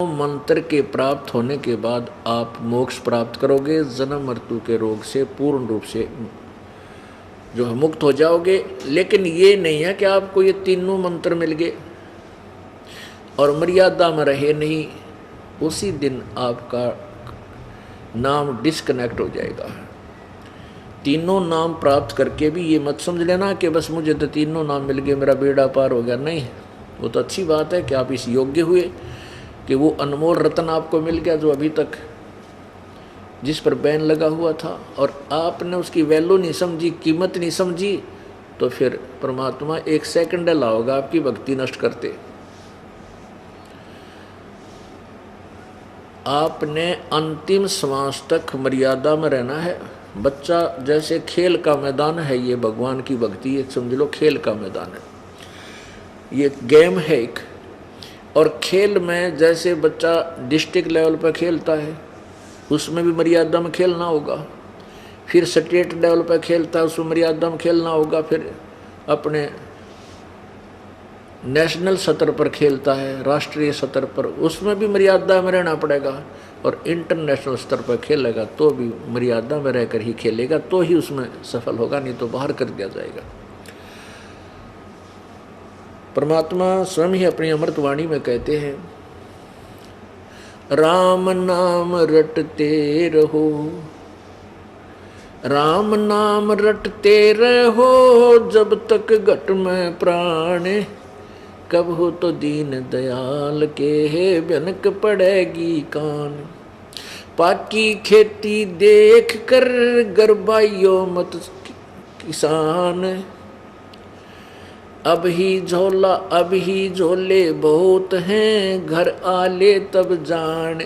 मंत्र के प्राप्त होने के बाद आप मोक्ष प्राप्त करोगे, जन्म मृत्यु के रोग से पूर्ण रूप से जो है मुक्त हो जाओगे। लेकिन ये नहीं है कि आपको ये तीनों मंत्र मिल गए और मर्यादा में रहे नहीं, उसी दिन आपका नाम डिस्कनेक्ट हो जाएगा। तीनों नाम प्राप्त करके भी ये मत समझ लेना कि बस मुझे तो तीनों नाम मिल गए, मेरा बेड़ा पार हो गया। नहीं, वो तो अच्छी बात है कि आप इस योग्य हुए कि वो अनमोल रत्न आपको मिल गया जो अभी तक जिस पर बैन लगा हुआ था और आपने उसकी वैल्यू नहीं समझी, कीमत नहीं समझी, तो फिर परमात्मा एक सेकंड लाओगा आपकी भक्ति नष्ट करते। आपने अंतिम श्वास तक मर्यादा में रहना है। बच्चा जैसे खेल का मैदान है, ये भगवान की भक्ति एक समझ लो खेल का मैदान है, ये गेम है एक। और खेल में जैसे बच्चा डिस्ट्रिक्ट लेवल पर खेलता है उसमें भी मर्यादा में खेलना होगा, फिर स्टेट लेवल पर खेलता है उसमें मर्यादा में खेलना होगा, फिर अपने नेशनल स्तर पर खेलता है, राष्ट्रीय स्तर पर, उसमें भी मर्यादा में रहना पड़ेगा। और इंटरनेशनल स्तर पर खेलेगा तो भी मर्यादा में रहकर ही खेलेगा, तो ही उसमें सफल होगा, नहीं तो बाहर कर दिया जाएगा। परमात्मा स्वयं ही अपनी अमृतवाणी में कहते हैं, राम नाम रटते रहो, राम नाम रटते रहो, जब तक घट में प्राण, कब हो तो दीन दयाल के भनक पड़ेगी कान। पाकी खेती देख कर गरबाइयो मत किसान, अब ही झोले बहुत हैं, घर आले तब जान।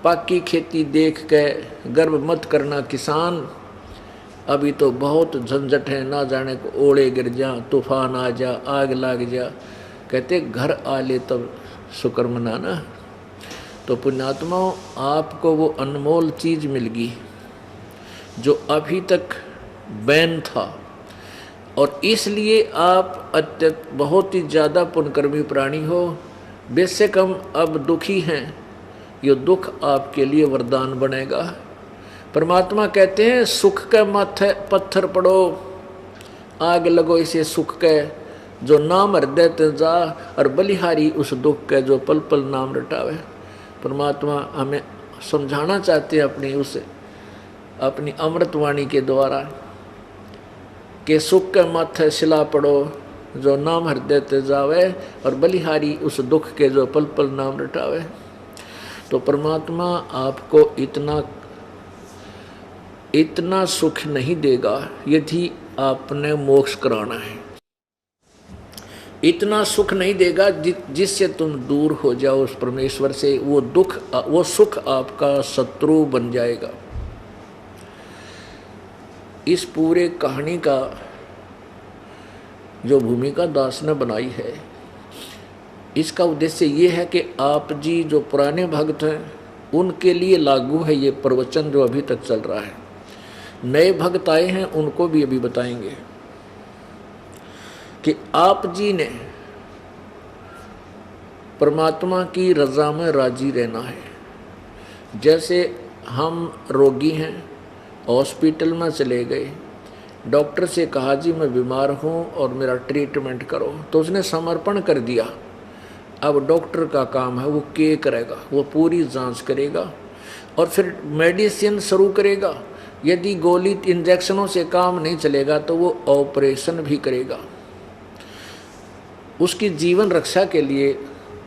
पाकी खेती देख के गर्व मत करना किसान, अभी तो बहुत झंझट है, ना जाने को ओले गिर जा, तूफान आ जा, आग लग जा। कहते घर आले तब शुक्र मनाना। तो पुण्यात्माओं, आपको वो अनमोल चीज़ मिल गई जो अभी तक बैन था, और इसलिए आप अत्यंत बहुत ही ज़्यादा पुण्यकर्मी प्राणी हो। बेशक हम अब दुखी हैं, ये दुख आपके लिए वरदान बनेगा। परमात्मा कहते हैं, सुख के माथे पत्थर पड़ो, आग लगो इसे सुख के, जो नाम हृदय ते जा, और बलिहारी उस दुख के जो पल पल नाम रटावे। परमात्मा हमें समझाना चाहते हैं अपनी अमृतवाणी के द्वारा कि सुख के माथे शिला पड़ो, जो नाम हृदय ते जावे, और बलिहारी उस दुख के जो पल पल नाम रटावे। तो परमात्मा आपको इतना सुख नहीं देगा यदि आपने मोक्ष कराना है, इतना सुख नहीं देगा जिससे तुम दूर हो जाओ उस परमेश्वर से। वो सुख आपका शत्रु बन जाएगा। इस पूरे कहानी का जो भूमिका दास ने बनाई है, इसका उद्देश्य ये है कि आप जी जो पुराने भक्त हैं उनके लिए लागू है ये प्रवचन जो अभी तक चल रहा है। नए भक्त आए हैं उनको भी अभी बताएंगे कि आप जी ने परमात्मा की रजा में राजी रहना है। जैसे हम रोगी हैं, हॉस्पिटल में चले गए, डॉक्टर से कहा जी मैं बीमार हूँ और मेरा ट्रीटमेंट करो, तो उसने समर्पण कर दिया। अब डॉक्टर का काम है वो क्या करेगा, वो पूरी जांच करेगा और फिर मेडिसिन शुरू करेगा। यदि गोली इंजेक्शनों से काम नहीं चलेगा तो वो ऑपरेशन भी करेगा। उसकी जीवन रक्षा के लिए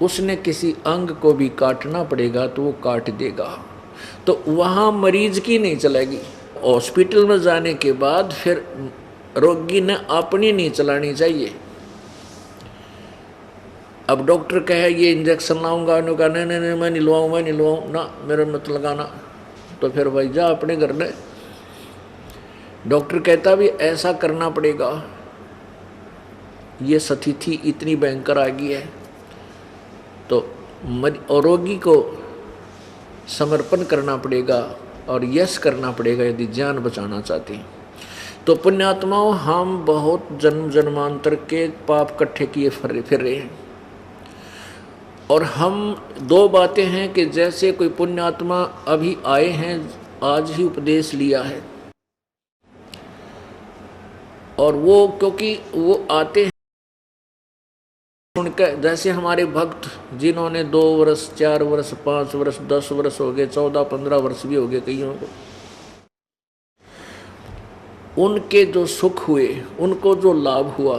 उसने किसी अंग को भी काटना पड़ेगा तो वो काट देगा। तो वहाँ मरीज की नहीं चलेगी। हॉस्पिटल में जाने के बाद फिर रोगी ने अपनी नहीं चलानी चाहिए। अब डॉक्टर कहे ये इंजेक्शन लाऊंगा, उन्होंने कहा नहीं मैं नहीं लवाऊँ ना, मेरे मत लगाना, तो फिर भाई जा अपने घर में। डॉक्टर कहता भी ऐसा करना पड़ेगा, ये स्थिति इतनी भयंकर आ गई है, तो रोगी को समर्पण करना पड़ेगा और यश करना पड़ेगा यदि जान बचाना चाहते हैं। तो पुण्यात्माओं, हम बहुत जन्म जन्मांतर के पाप इकट्ठे किए फिर रहे हैं। और हम दो बातें हैं कि जैसे कोई पुण्यात्मा अभी आए हैं, आज ही उपदेश लिया है, और वो क्योंकि वो आते हैं उनका, जैसे हमारे भक्त जिन्होंने 2 वर्ष 4 वर्ष 5 वर्ष 10 वर्ष हो गए, 14-15 वर्ष भी हो गए कईयों को, उनके जो सुख हुए, उनको जो लाभ हुआ,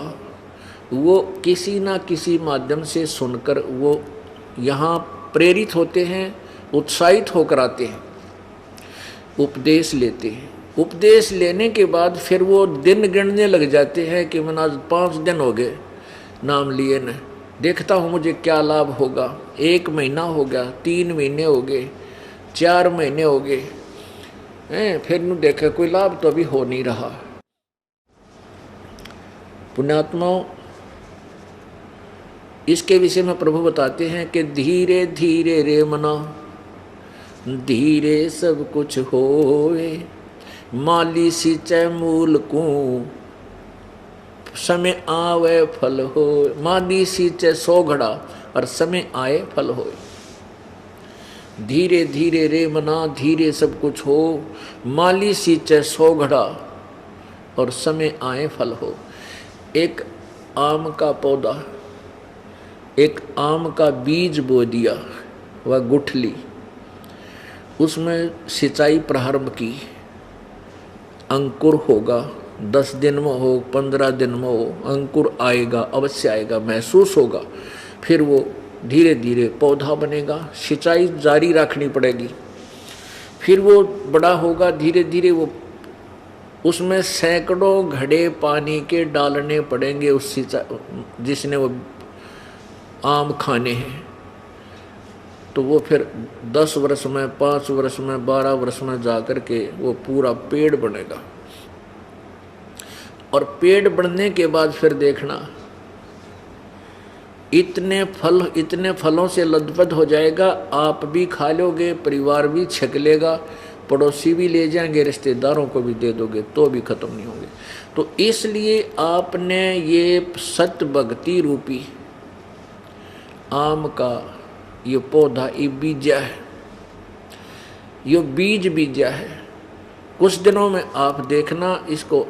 वो किसी ना किसी माध्यम से सुनकर वो यहाँ प्रेरित होते हैं, उत्साहित होकर आते हैं, उपदेश लेते हैं। उपदेश लेने के बाद फिर वो दिन गिनने लग जाते हैं कि मैंने आज 5 दिन हो गए नाम लिए न, देखता हूँ मुझे क्या लाभ होगा। 1 महीना हो गया, 3 महीने हो गए, 4 महीने हो गए, फिर न देखा कोई लाभ तो अभी हो नहीं रहा। पुण्यात्माओं, इसके विषय में प्रभु बताते हैं कि धीरे धीरे रे मना, धीरे सब कुछ होए, माली सिंचै मूल को, समय आवे फल हो। माली सिंचै 100 घड़ा और समय आए फल हो। धीरे धीरे रे मना, धीरे सब कुछ हो, माली सिंचै 100 घड़ा और समय आए फल हो। एक आम का पौधा, एक आम का बीज बो दिया, वह गुठली, उसमें सिंचाई प्रारंभ की, अंकुर होगा, 10 दिन में हो, 15 दिन में हो, अंकुर आएगा, अवश्य आएगा, महसूस होगा, फिर वो धीरे धीरे पौधा बनेगा, सिंचाई जारी रखनी पड़ेगी, फिर वो बड़ा होगा, धीरे धीरे वो उसमें सैकड़ों घड़े पानी के डालने पड़ेंगे उस सिंचाई जिसने वो आम खाने हैं। तो वो फिर 10 वर्ष में, 5 वर्ष में, 12 वर्ष में जाकर के वो पूरा पेड़ बनेगा। और पेड़ बनने के बाद फिर देखना, इतने फलों से लदपद हो जाएगा, आप भी खा लोगे, परिवार भी छक लेगा, पड़ोसी भी ले जाएंगे, रिश्तेदारों को भी दे दोगे तो भी खत्म नहीं होंगे। तो इसलिए आपने ये सत्य भक्ति रूपी आम का ये पौधा, ये बीजा है, ये बीज बीजा है। कुछ दिनों में आप देखना, इसको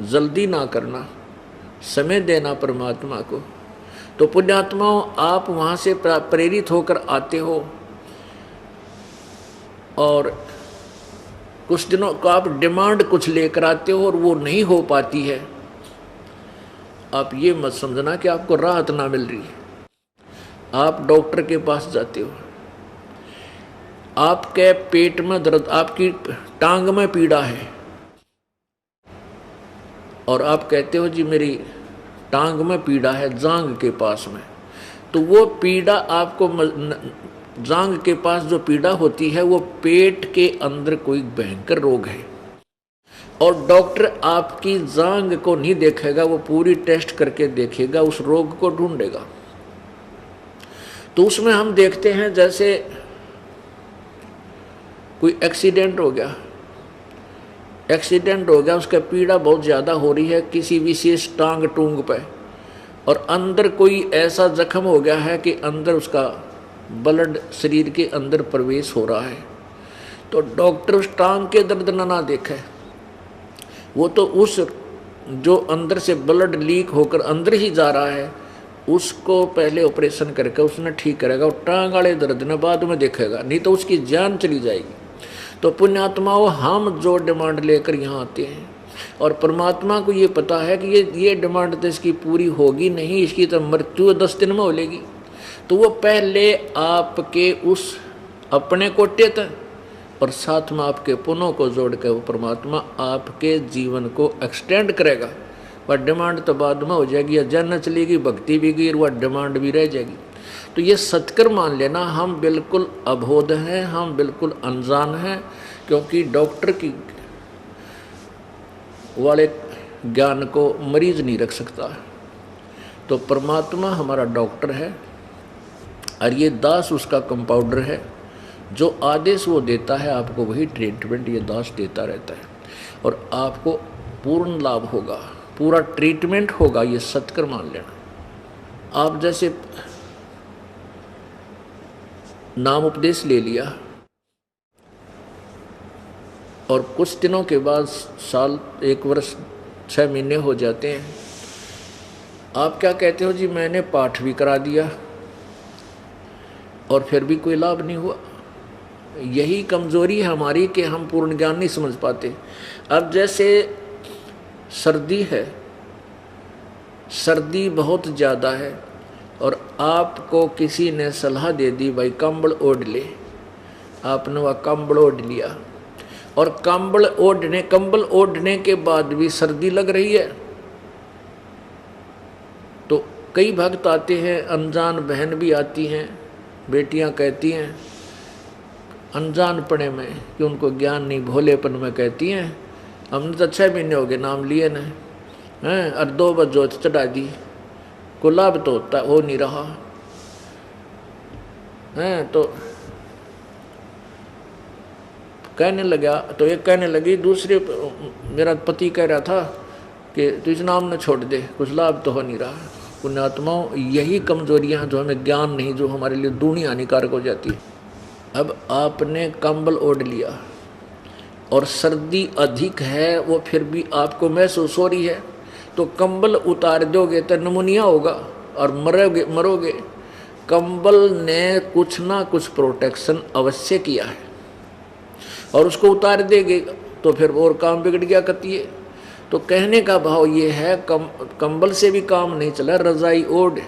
जल्दी ना करना, समय देना परमात्मा को। तो पुण्यात्माओं, आप वहाँ से प्रेरित होकर आते हो और कुछ दिनों को आप डिमांड कुछ लेकर आते हो और वो नहीं हो पाती है। आप ये मत समझना कि आपको राहत ना मिल रही है। आप डॉक्टर के पास जाते हो, आपके पेट में दर्द, आपकी टांग में पीड़ा है, और आप कहते हो जी मेरी टांग में पीड़ा है, जांघ के पास में। तो वो पीड़ा आपको, जांघ के पास जो पीड़ा होती है, वो पेट के अंदर कोई भयंकर रोग है, और डॉक्टर आपकी जांघ को नहीं देखेगा, वो पूरी टेस्ट करके देखेगा, उस रोग को ढूंढेगा। तो उसमें हम देखते हैं जैसे कोई एक्सीडेंट हो गया, उसका पीड़ा बहुत ज़्यादा हो रही है किसी विशेष टांग टूंग पे, और अंदर कोई ऐसा जख्म हो गया है कि अंदर उसका ब्लड शरीर के अंदर प्रवेश हो रहा है। तो डॉक्टर उस टांग के दर्द ना देखे, वो तो उस जो अंदर से ब्लड लीक होकर अंदर ही जा रहा है, उसको पहले ऑपरेशन करके उसने ठीक करेगा, और टांग वाले दर्द ने बाद में देखेगा, नहीं तो उसकी जान चली जाएगी। तो पुण्यात्माओं, हम जो डिमांड लेकर यहाँ आते हैं, और परमात्मा को ये पता है कि ये डिमांड तो इसकी पूरी होगी नहीं, इसकी तो मृत्यु 10 दिन में हो लेगी। तो वो पहले आपके उस अपने कोटे तक और साथ में आपके पुनों को जोड़ के वो परमात्मा आपके जीवन को एक्सटेंड करेगा। वह डिमांड तो बाद में हो जाएगी, या जन्नत चलेगी, भक्ति भी गई, और वह डिमांड भी रह जाएगी। तो ये सत्कर मान लेना, हम बिल्कुल अबोध हैं, हम बिल्कुल अनजान हैं, क्योंकि डॉक्टर की वाले ज्ञान को मरीज नहीं रख सकता। तो परमात्मा हमारा डॉक्टर है, और ये दास उसका कंपाउंडर है। जो आदेश वो देता है आपको, वही ट्रीटमेंट ये दास देता रहता है, और आपको पूर्ण लाभ होगा, पूरा ट्रीटमेंट होगा, ये सत्कर मान लेना। आप जैसे नाम उपदेश ले लिया और कुछ दिनों के बाद, साल, 1 वर्ष 6 महीने हो जाते हैं, आप क्या कहते हो जी मैंने पाठ भी करा दिया और फिर भी कोई लाभ नहीं हुआ। यही कमजोरी है हमारी कि हम पूर्ण ज्ञान नहीं समझ पाते। अब जैसे सर्दी है, सर्दी बहुत ज़्यादा है और आपको किसी ने सलाह दे दी भाई कंबल ओढ़ ले, आपने वह कंबल ओढ़ लिया और कंबल ओढ़ने के बाद भी सर्दी लग रही है। तो कई भक्त आते हैं, अनजान बहन भी आती हैं, बेटियां कहती हैं अनजानपने में कि उनको ज्ञान नहीं, भोलेपन में कहती हैं हमने तो 6 महीने हो गए नाम लिए न हैं और 2 बार जोत चढ़ा दी, को लाभ तो होता हो नहीं रहा है। तो कहने लगा, तो एक कहने लगी, दूसरे मेरा पति कह रहा था कि तू इस नाम न छोड़ दे, कुछ लाभ तो हो नहीं रहा। पुण्यात्माओं, यही कमजोरियां जो हमें ज्ञान नहीं, जो हमारे लिए दूनी हानिकारक हो जाती है। अब आपने कंबल ओढ़ लिया और सर्दी अधिक है, वो फिर भी आपको महसूस हो रही है, तो कंबल उतार दोगे तो निमोनिया होगा और मरोगे। कंबल ने कुछ ना कुछ प्रोटेक्शन अवश्य किया है और उसको उतार देंगे तो फिर और काम बिगड़ गया करती है। तो कहने का भाव ये है, कंबल से भी काम नहीं चला, रजाई ओढ़,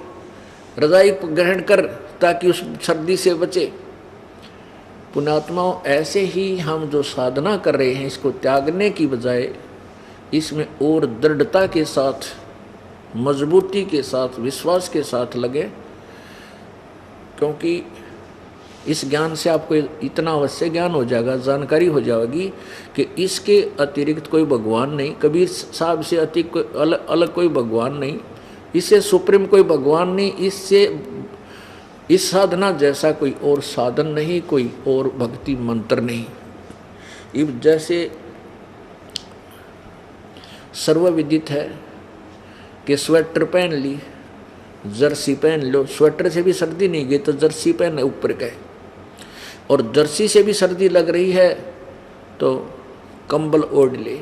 रजाई ग्रहण कर ताकि उस सर्दी से बचे। पुण्यात्माओं, ऐसे ही हम जो साधना कर रहे हैं, इसको त्यागने की बजाय इसमें और दृढ़ता के साथ, मजबूती के साथ, विश्वास के साथ लगे, क्योंकि इस ज्ञान से आपको इतना अवश्य ज्ञान हो जाएगा, जानकारी हो जाएगी कि इसके अतिरिक्त कोई भगवान नहीं, कबीर साहब से अतिरिक्त कोई अलग कोई भगवान नहीं, इससे सुप्रीम कोई भगवान नहीं, इससे इस साधना जैसा कोई और साधन नहीं, कोई और भक्ति मंत्र नहीं। इब जैसे सर्वविदित है कि स्वेटर पहन ली, जर्सी पहन लो, स्वेटर से भी सर्दी नहीं गई तो जर्सी पहन ऊपर गए, और जर्सी से भी सर्दी लग रही है तो कंबल ओढ़ ले।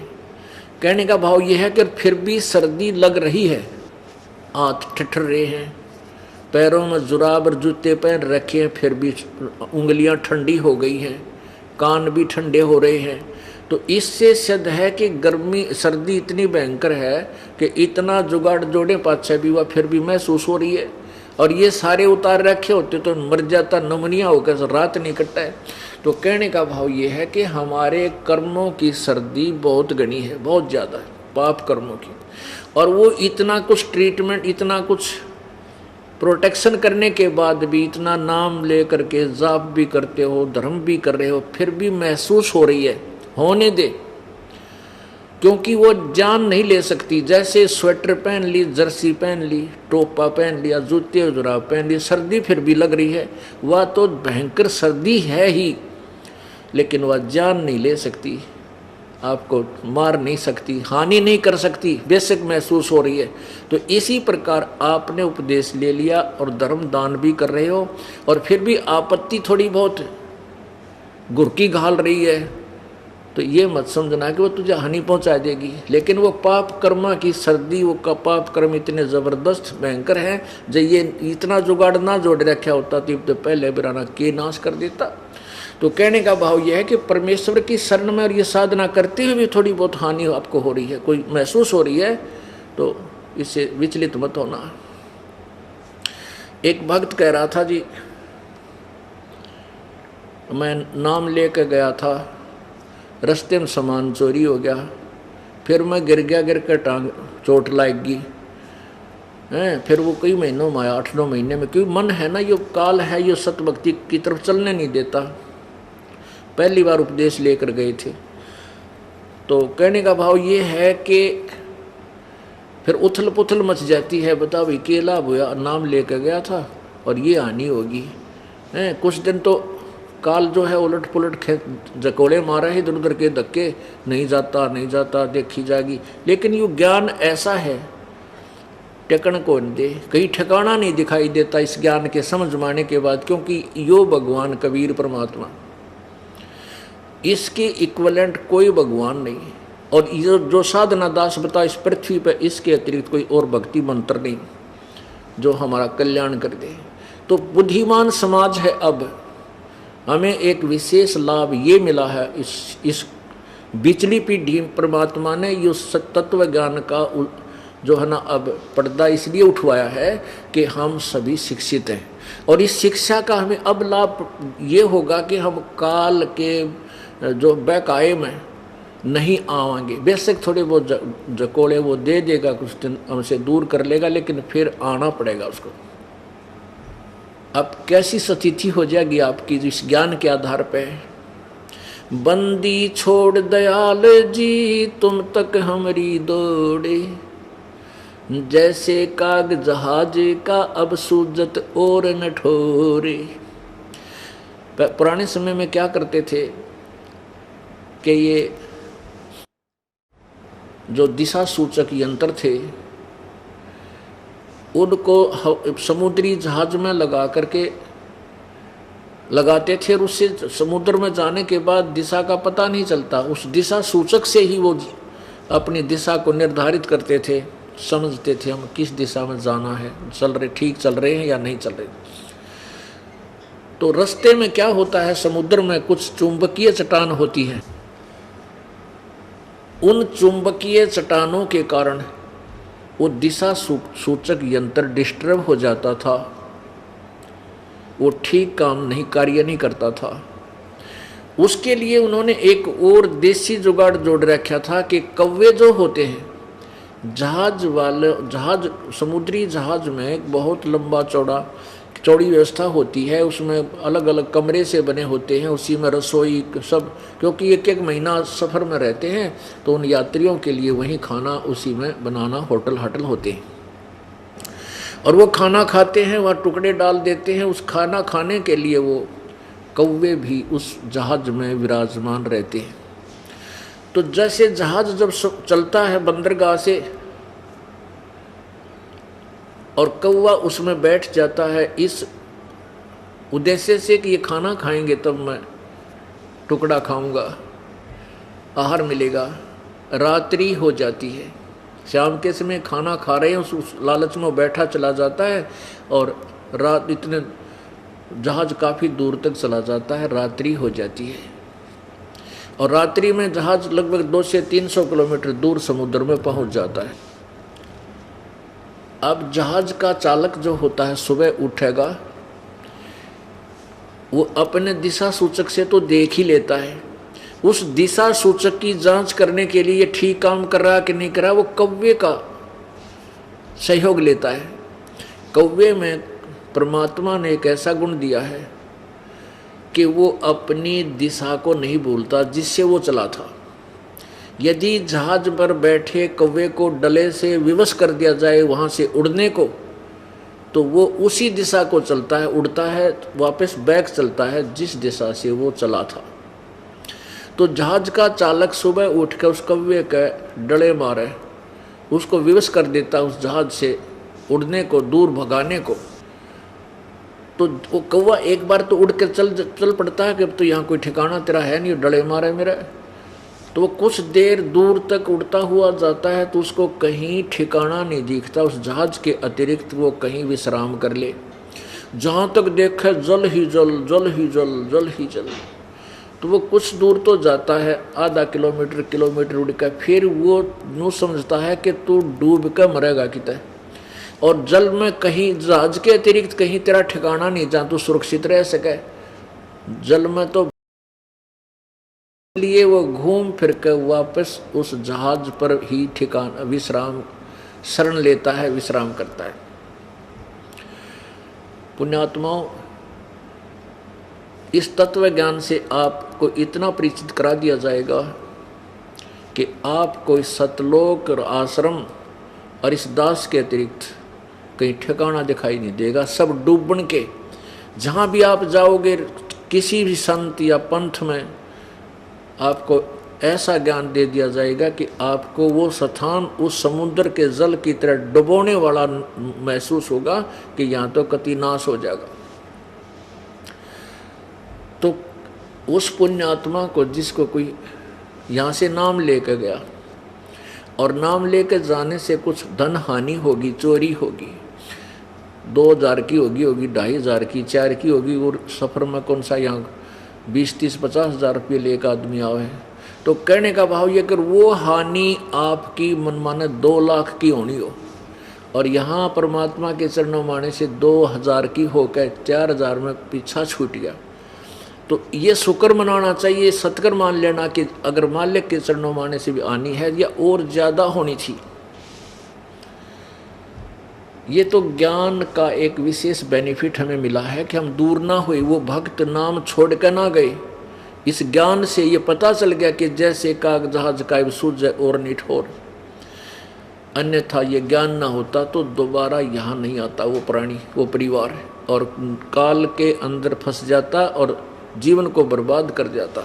कहने का भाव यह है कि फिर भी सर्दी लग रही है, हाथ ठिठुर रहे हैं, पैरों में जुराब और जूते पहन रखे हैं, फिर भी उंगलियां ठंडी हो गई हैं, कान भी ठंडे हो रहे हैं, तो इससे सिद्ध है कि गर्मी सर्दी इतनी भयंकर है कि इतना जुगाड़ जोड़े पाछे भी वह फिर भी महसूस हो रही है। और ये सारे उतार रखे होते तो मर जाता, नमूनिया होकर रात नहीं कटता है। तो कहने का भाव ये है कि हमारे कर्मों की सर्दी बहुत घनी है, बहुत ज़्यादा है, पाप कर्मों की, और वो इतना कुछ ट्रीटमेंट, इतना कुछ प्रोटेक्शन करने के बाद भी, इतना नाम ले करके जाप भी करते हो, धर्म भी कर रहे हो, फिर भी महसूस हो रही है। होने दे, क्योंकि वो जान नहीं ले सकती। जैसे स्वेटर पहन ली, जर्सी पहन ली, टोपा पहन लिया, जूते जुराब पहन लिए, सर्दी फिर भी लग रही है, वह तो भयंकर सर्दी है ही, लेकिन वह जान नहीं ले सकती, आपको मार नहीं सकती, हानि नहीं कर सकती, बेशक महसूस हो रही है। तो इसी प्रकार आपने उपदेश ले लिया और धर्म दान भी कर रहे हो, और फिर भी आपत्ति थोड़ी बहुत गुरकी घाल रही है, तो ये मत समझना कि वो तुझे हानि पहुंचा देगी। लेकिन वो पाप कर्मा की सर्दी, वो का पाप कर्म इतने ज़बरदस्त भयंकर है, जब ये इतना जुगाड़ ना जोड़ रखा होता तो पहले बिराना के नाश कर देता। तो कहने का भाव यह है कि परमेश्वर की शरण में और ये साधना करते हुए भी थोड़ी बहुत हानि आपको हो रही है, कोई महसूस हो रही है, तो इससे विचलित मत होना। एक भक्त कह रहा था जी, मैं नाम लेकर गया था, रास्ते में सामान चोरी हो गया, फिर मैं गिर गया, गिर कर टांग चोट लाएगी हैं, फिर वो कई महीनों में आया, 8-9 महीने में, क्योंकि मन है ना, ये काल है, ये सतभक्ति की तरफ चलने नहीं देता। पहली बार उपदेश लेकर गए थे। तो कहने का भाव ये है कि फिर उथल पुथल मच जाती है, बता भाई क्या लाभ हुआ, नाम लेकर गया था और ये हानि होगी हैं। कुछ दिन तो काल जो है उलट पुलट जकोड़े मारा है, इधर उधर के धक्के, नहीं जाता नहीं जाता, देखी जाएगी। लेकिन ये ज्ञान ऐसा है टेकन को नहीं दे, कहीं ठिकाना नहीं दिखाई देता इस ज्ञान के समझ में आने के बाद, क्योंकि यो भगवान कबीर परमात्मा, इसके इक्विवेलेंट कोई भगवान नहीं। और ये जो साधना दास बता इस पृथ्वी पर, इसके अतिरिक्त कोई और भक्ति मंत्र नहीं जो हमारा कल्याण कर दे। तो बुद्धिमान समाज है, अब हमें एक विशेष लाभ ये मिला है, इस बिचली पीढ़ी परमात्मा ने यो तत्व ज्ञान का जो है ना अब पर्दा इसलिए उठवाया है कि हम सभी शिक्षित हैं। और इस शिक्षा का हमें अब लाभ ये होगा कि हम काल के जो बहकाए में नहीं आएंगे। बेशक थोड़े बहुत जकोड़े वो दे देगा, कुछ दिन हमसे दूर कर लेगा, लेकिन फिर आना पड़ेगा उसको। अब कैसी स्थिति हो जाएगी आपकी इस ज्ञान के आधार पे। बंदी छोड़ दयाल जी तुम तक हमारी दौड़े, जैसे काग जहाज का अब सूजत और न ठोरे। पुराने समय में क्या करते थे कि ये जो दिशा सूचक यंत्र थे उनको समुद्री जहाज में लगा करके लगाते थे, और उससे समुद्र में जाने के बाद दिशा का पता नहीं चलता। उस दिशा सूचक से ही वो अपनी दिशा को निर्धारित करते थे, समझते थे हम किस दिशा में जाना है, ठीक चल रहे हैं या नहीं चल रहे। तो रास्ते में क्या होता है, समुद्र में कुछ चुंबकीय चट्टान होती है, उन चुंबकीय चट्टानों के कारण वो दिशा सूचक यंत्र डिस्टर्ब हो जाता था, वो ठीक काम नहीं कार्य नहीं करता था। उसके लिए उन्होंने एक और देसी जुगाड़ जोड़ रखा था कि कौवे जो होते हैं जहाज समुद्री जहाज में एक बहुत लंबा चौड़ी व्यवस्था होती है, उसमें अलग अलग कमरे से बने होते हैं, उसी में रसोई सब, क्योंकि एक एक महीना सफ़र में रहते हैं तो उन यात्रियों के लिए वहीं खाना उसी में बनाना होटल होते हैं, और वो खाना खाते हैं, वहाँ टुकड़े डाल देते हैं। उस खाना खाने के लिए वो कौवे भी उस जहाज में विराजमान रहते हैं। तो जैसे जहाज जब चलता है बंदरगाह से और कौवा उसमें बैठ जाता है इस उद्देश्य से कि ये खाना खाएंगे तब मैं टुकड़ा खाऊंगा, आहार मिलेगा। रात्रि हो जाती है, शाम के समय खाना खा रहे हैं, उस लालच में बैठा चला जाता है और रात इतने जहाज काफ़ी दूर तक चला जाता है, रात्रि हो जाती है। और रात्रि में जहाज लगभग 200 से 300 किलोमीटर दूर समुद्र में पहुंच जाता है। अब जहाज का चालक जो होता है सुबह उठेगा, वो अपने दिशा सूचक से तो देख ही लेता है, उस दिशा सूचक की जांच करने के लिए ठीक काम कर रहा कि नहीं कर रहा, वो कौवे का सहयोग लेता है। कौवे में परमात्मा ने एक ऐसा गुण दिया है कि वो अपनी दिशा को नहीं भूलता जिससे वो चला था। यदि जहाज पर बैठे कौवे को डले से विवश कर दिया जाए वहाँ से उड़ने को, तो वो उसी दिशा को चलता है, उड़ता है, वापस बैक चलता है जिस दिशा से वो चला था। तो जहाज का चालक सुबह उठ कर उस कौवे के डले मारे उसको विवश कर देता उस जहाज से उड़ने को, दूर भगाने को। तो वो कौवा एक बार तो उड़ कर चल पड़ता है कि अब तो यहाँ कोई ठिकाना तेरा है नहीं, डले मारे मेरा। तो वो कुछ देर दूर तक उड़ता हुआ जाता है तो उसको कहीं ठिकाना नहीं दिखता, उस जहाज के अतिरिक्त वो कहीं विश्राम कर ले। जहाँ तक देखे जल ही जल, जल ही जल, जल ही जल। तो वो कुछ दूर तो जाता है, आधा किलोमीटर उड़ कर, फिर वो यूँ समझता है कि तू डूब कर मरेगा कितने, और जल में कहीं जहाज के अतिरिक्त कहीं तेरा ठिकाना नहीं जहाँ तू सुरक्षित रह सके। जल में तो लिए वो घूम फिर कर वापस उस जहाज पर ही ठिकाना विश्राम शरण लेता है, विश्राम करता है। पुण्यात्माओं, इस तत्व ज्ञान से आपको इतना परिचित करा दिया जाएगा कि आपको इस सतलोक और आश्रम और इस दास के अतिरिक्त कहीं ठिकाना दिखाई नहीं देगा। सब डूबन के, जहाँ भी आप जाओगे किसी भी संत या पंथ में आपको ऐसा ज्ञान दे दिया जाएगा कि आपको वो स्थान उस समुद्र के जल की तरह डुबोने वाला महसूस होगा कि यहाँ तो कति नाश हो जाएगा। तो उस पुण्यात्मा को, जिसको कोई यहाँ से नाम लेकर गया और नाम लेकर जाने से कुछ धन हानि होगी, चोरी होगी, 2000 की होगी 2500 की, 4 की होगी, और सफ़र में कौन सा यहाँ 20, 30, 50,000 रुपये ले एक आदमी आवे, तो कहने का भाव ये कि वो हानि आपकी मनमाने 2 लाख की होनी हो और यहाँ परमात्मा के चरणों माने से 2000 की होकर 4000 में पीछा छूट गया, तो ये शुक्र मनाना चाहिए, सत्कर मान लेना कि अगर मालिक के चरणों माने से भी आनी है या और ज़्यादा होनी थी। ये तो ज्ञान का एक विशेष बेनिफिट हमें मिला है कि हम दूर ना हुए, वो भक्त नाम छोड़ कर ना गए। इस ज्ञान से ये पता चल गया कि जैसे काग जहाज कायब सूझ और निठोर, अन्यथा ये ज्ञान ना होता तो दोबारा यहाँ नहीं आता वो प्राणी, वो परिवार, और काल के अंदर फंस जाता और जीवन को बर्बाद कर जाता।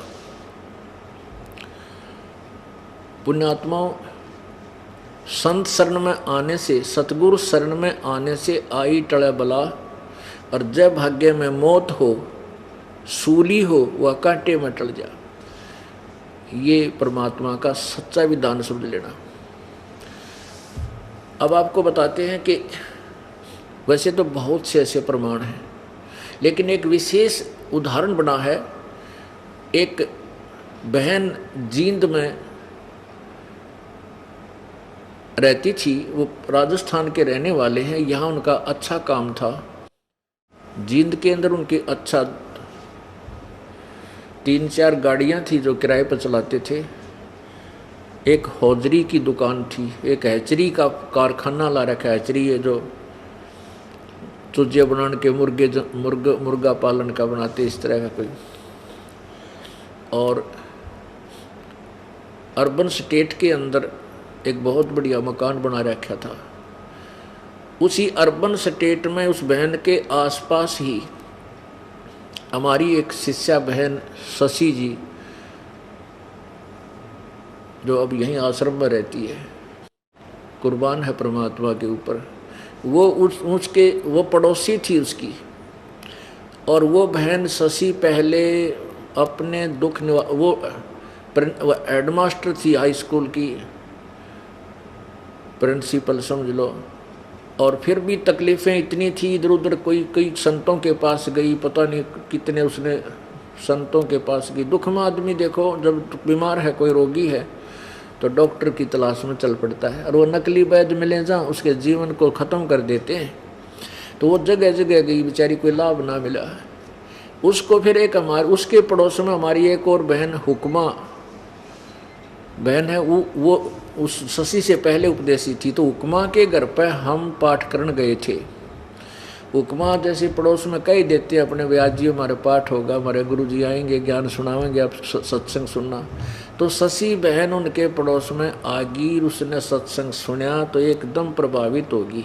पुण्यात्माओं, संत शरण में आने से, सतगुरु शरण में आने से आई टले बला, और जब भाग्य में मौत हो, सूली हो, वह कांटे में टल जा। ये परमात्मा का सच्चा विधान समझ लेना। अब आपको बताते हैं कि वैसे तो बहुत से ऐसे प्रमाण हैं, लेकिन एक विशेष उदाहरण बना है। एक बहन जींद में रहती थी, वो राजस्थान के रहने वाले हैं, यहाँ उनका अच्छा काम था। जींद के अंदर उनकी अच्छा 3-4 गाड़ियाँ थी जो किराए पर चलाते थे। एक हौजरी की दुकान थी, एक हैचरी का कारखाना ला रखा है। हैचरी है जो चूजे बनाने के, मुर्गा पालन का बनाते, इस तरह का कोई। और अर्बन स्टेट के अंदर एक बहुत बढ़िया मकान बना रखा था। उसी अर्बन स्टेट में उस बहन के आसपास ही हमारी एक शिष्या बहन शशि जी, जो अब यहीं आश्रम में रहती है, कुर्बान है परमात्मा के ऊपर, वो पड़ोसी थी उसकी। और वो बहन शशि पहले अपने दुख वो हेडमास्टर थी हाई स्कूल की, प्रिंसिपल समझ लो। और फिर भी तकलीफ़ें इतनी थी, इधर उधर कई संतों के पास गई, पता नहीं कितने उसने संतों के पास गई। दुख में आदमी देखो, जब बीमार है, कोई रोगी है, तो डॉक्टर की तलाश में चल पड़ता है, और वो नकली वैद्य मिले जहाँ उसके जीवन को ख़त्म कर देते हैं। तो वो जगह जगह गई, बेचारी कोई लाभ ना मिला। उसको फिर एक उसके पड़ोस में हमारी एक और बहन हुक्मा बहन है, वो उस शशि से पहले उपदेशी थी। तो हुक्मा के घर पर हम पाठ करने गए थे। हुक्मा जैसे पड़ोस में कह देते अपने ब्याज जी हमारे पाठ होगा, हमारे गुरुजी आएंगे, ज्ञान सुनावेंगे, आप सत्संग सुनना। तो शशि बहन उनके पड़ोस में आ गई, उसने सत्संग सुना तो एकदम प्रभावित होगी।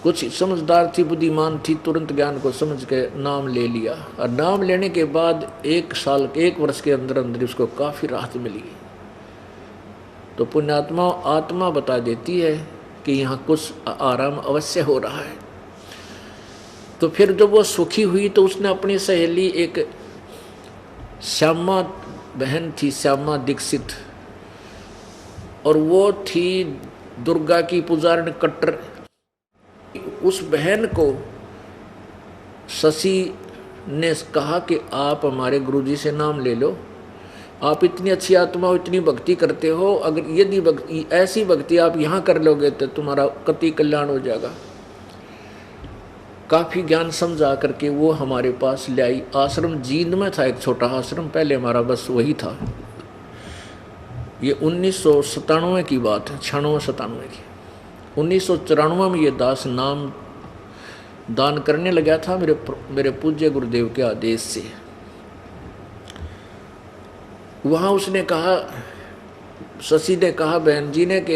कुछ समझदार थी, बुद्धिमान थी, तुरंत ज्ञान को समझ के नाम ले लिया। और नाम लेने के बाद 1 वर्ष के अंदर अंदर उसको काफ़ी राहत मिली। तो पुण्यात्मा आत्मा बता देती है कि यहाँ कुछ आराम अवश्य हो रहा है। तो फिर जब वो सुखी हुई तो उसने अपनी सहेली, एक श्यामा बहन थी, श्यामा दीक्षित, और वो थी दुर्गा की पुजारन कट्टर। उस बहन को शशि ने कहा कि आप हमारे गुरुजी से नाम ले लो, आप इतनी अच्छी आत्मा हो, इतनी भक्ति करते हो, अगर यदि ऐसी भक्ति आप यहाँ कर लोगे तो तुम्हारा कति कल्याण हो जाएगा। काफ़ी ज्ञान समझा करके वो हमारे पास ले आई। आश्रम जींद में था, एक छोटा आश्रम, पहले हमारा बस वही था। ये 1997 की बात है, 96-97 की। 1994 में ये दास नाम दान करने लगा था मेरे पूज्य गुरुदेव के आदेश से। वहाँ उसने कहा, शशि ने कहा बहन जी ने कि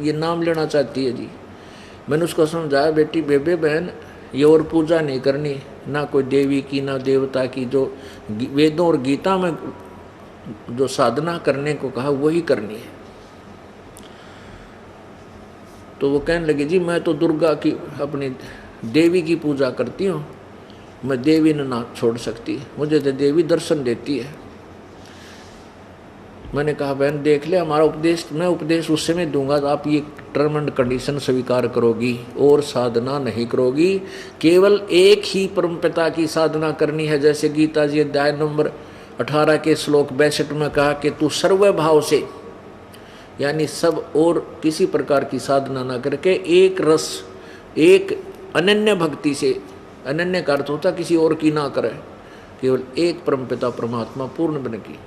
ये नाम लेना चाहती है जी। मैंने उसको समझाया, बेटी बेबे बहन, ये और पूजा नहीं करनी, ना कोई देवी की ना देवता की, जो वेदों और गीता में जो साधना करने को कहा वही करनी है। तो वो कहने लगे जी मैं तो दुर्गा की अपनी देवी की पूजा करती हूँ, मैं देवी ने ना छोड़ सकती, मुझे तो देवी दर्शन देती है। मैंने कहा बहन देख ले हमारा उपदेश, मैं उपदेश उस समय दूंगा तो आप ये टर्म एंड कंडीशन स्वीकार करोगी और साधना नहीं करोगी, केवल एक ही परमपिता की साधना करनी है। जैसे गीता जी अध्याय नंबर 18 के श्लोक 62 में कहा कि तू सर्व भाव से, यानी सब और किसी प्रकार की साधना ना करके एक रस, एक अनन्य भक्ति से, अनन्य का अर्थ होता किसी और की ना करे, केवल एक परमपिता परमात्मा पूर्ण बन की,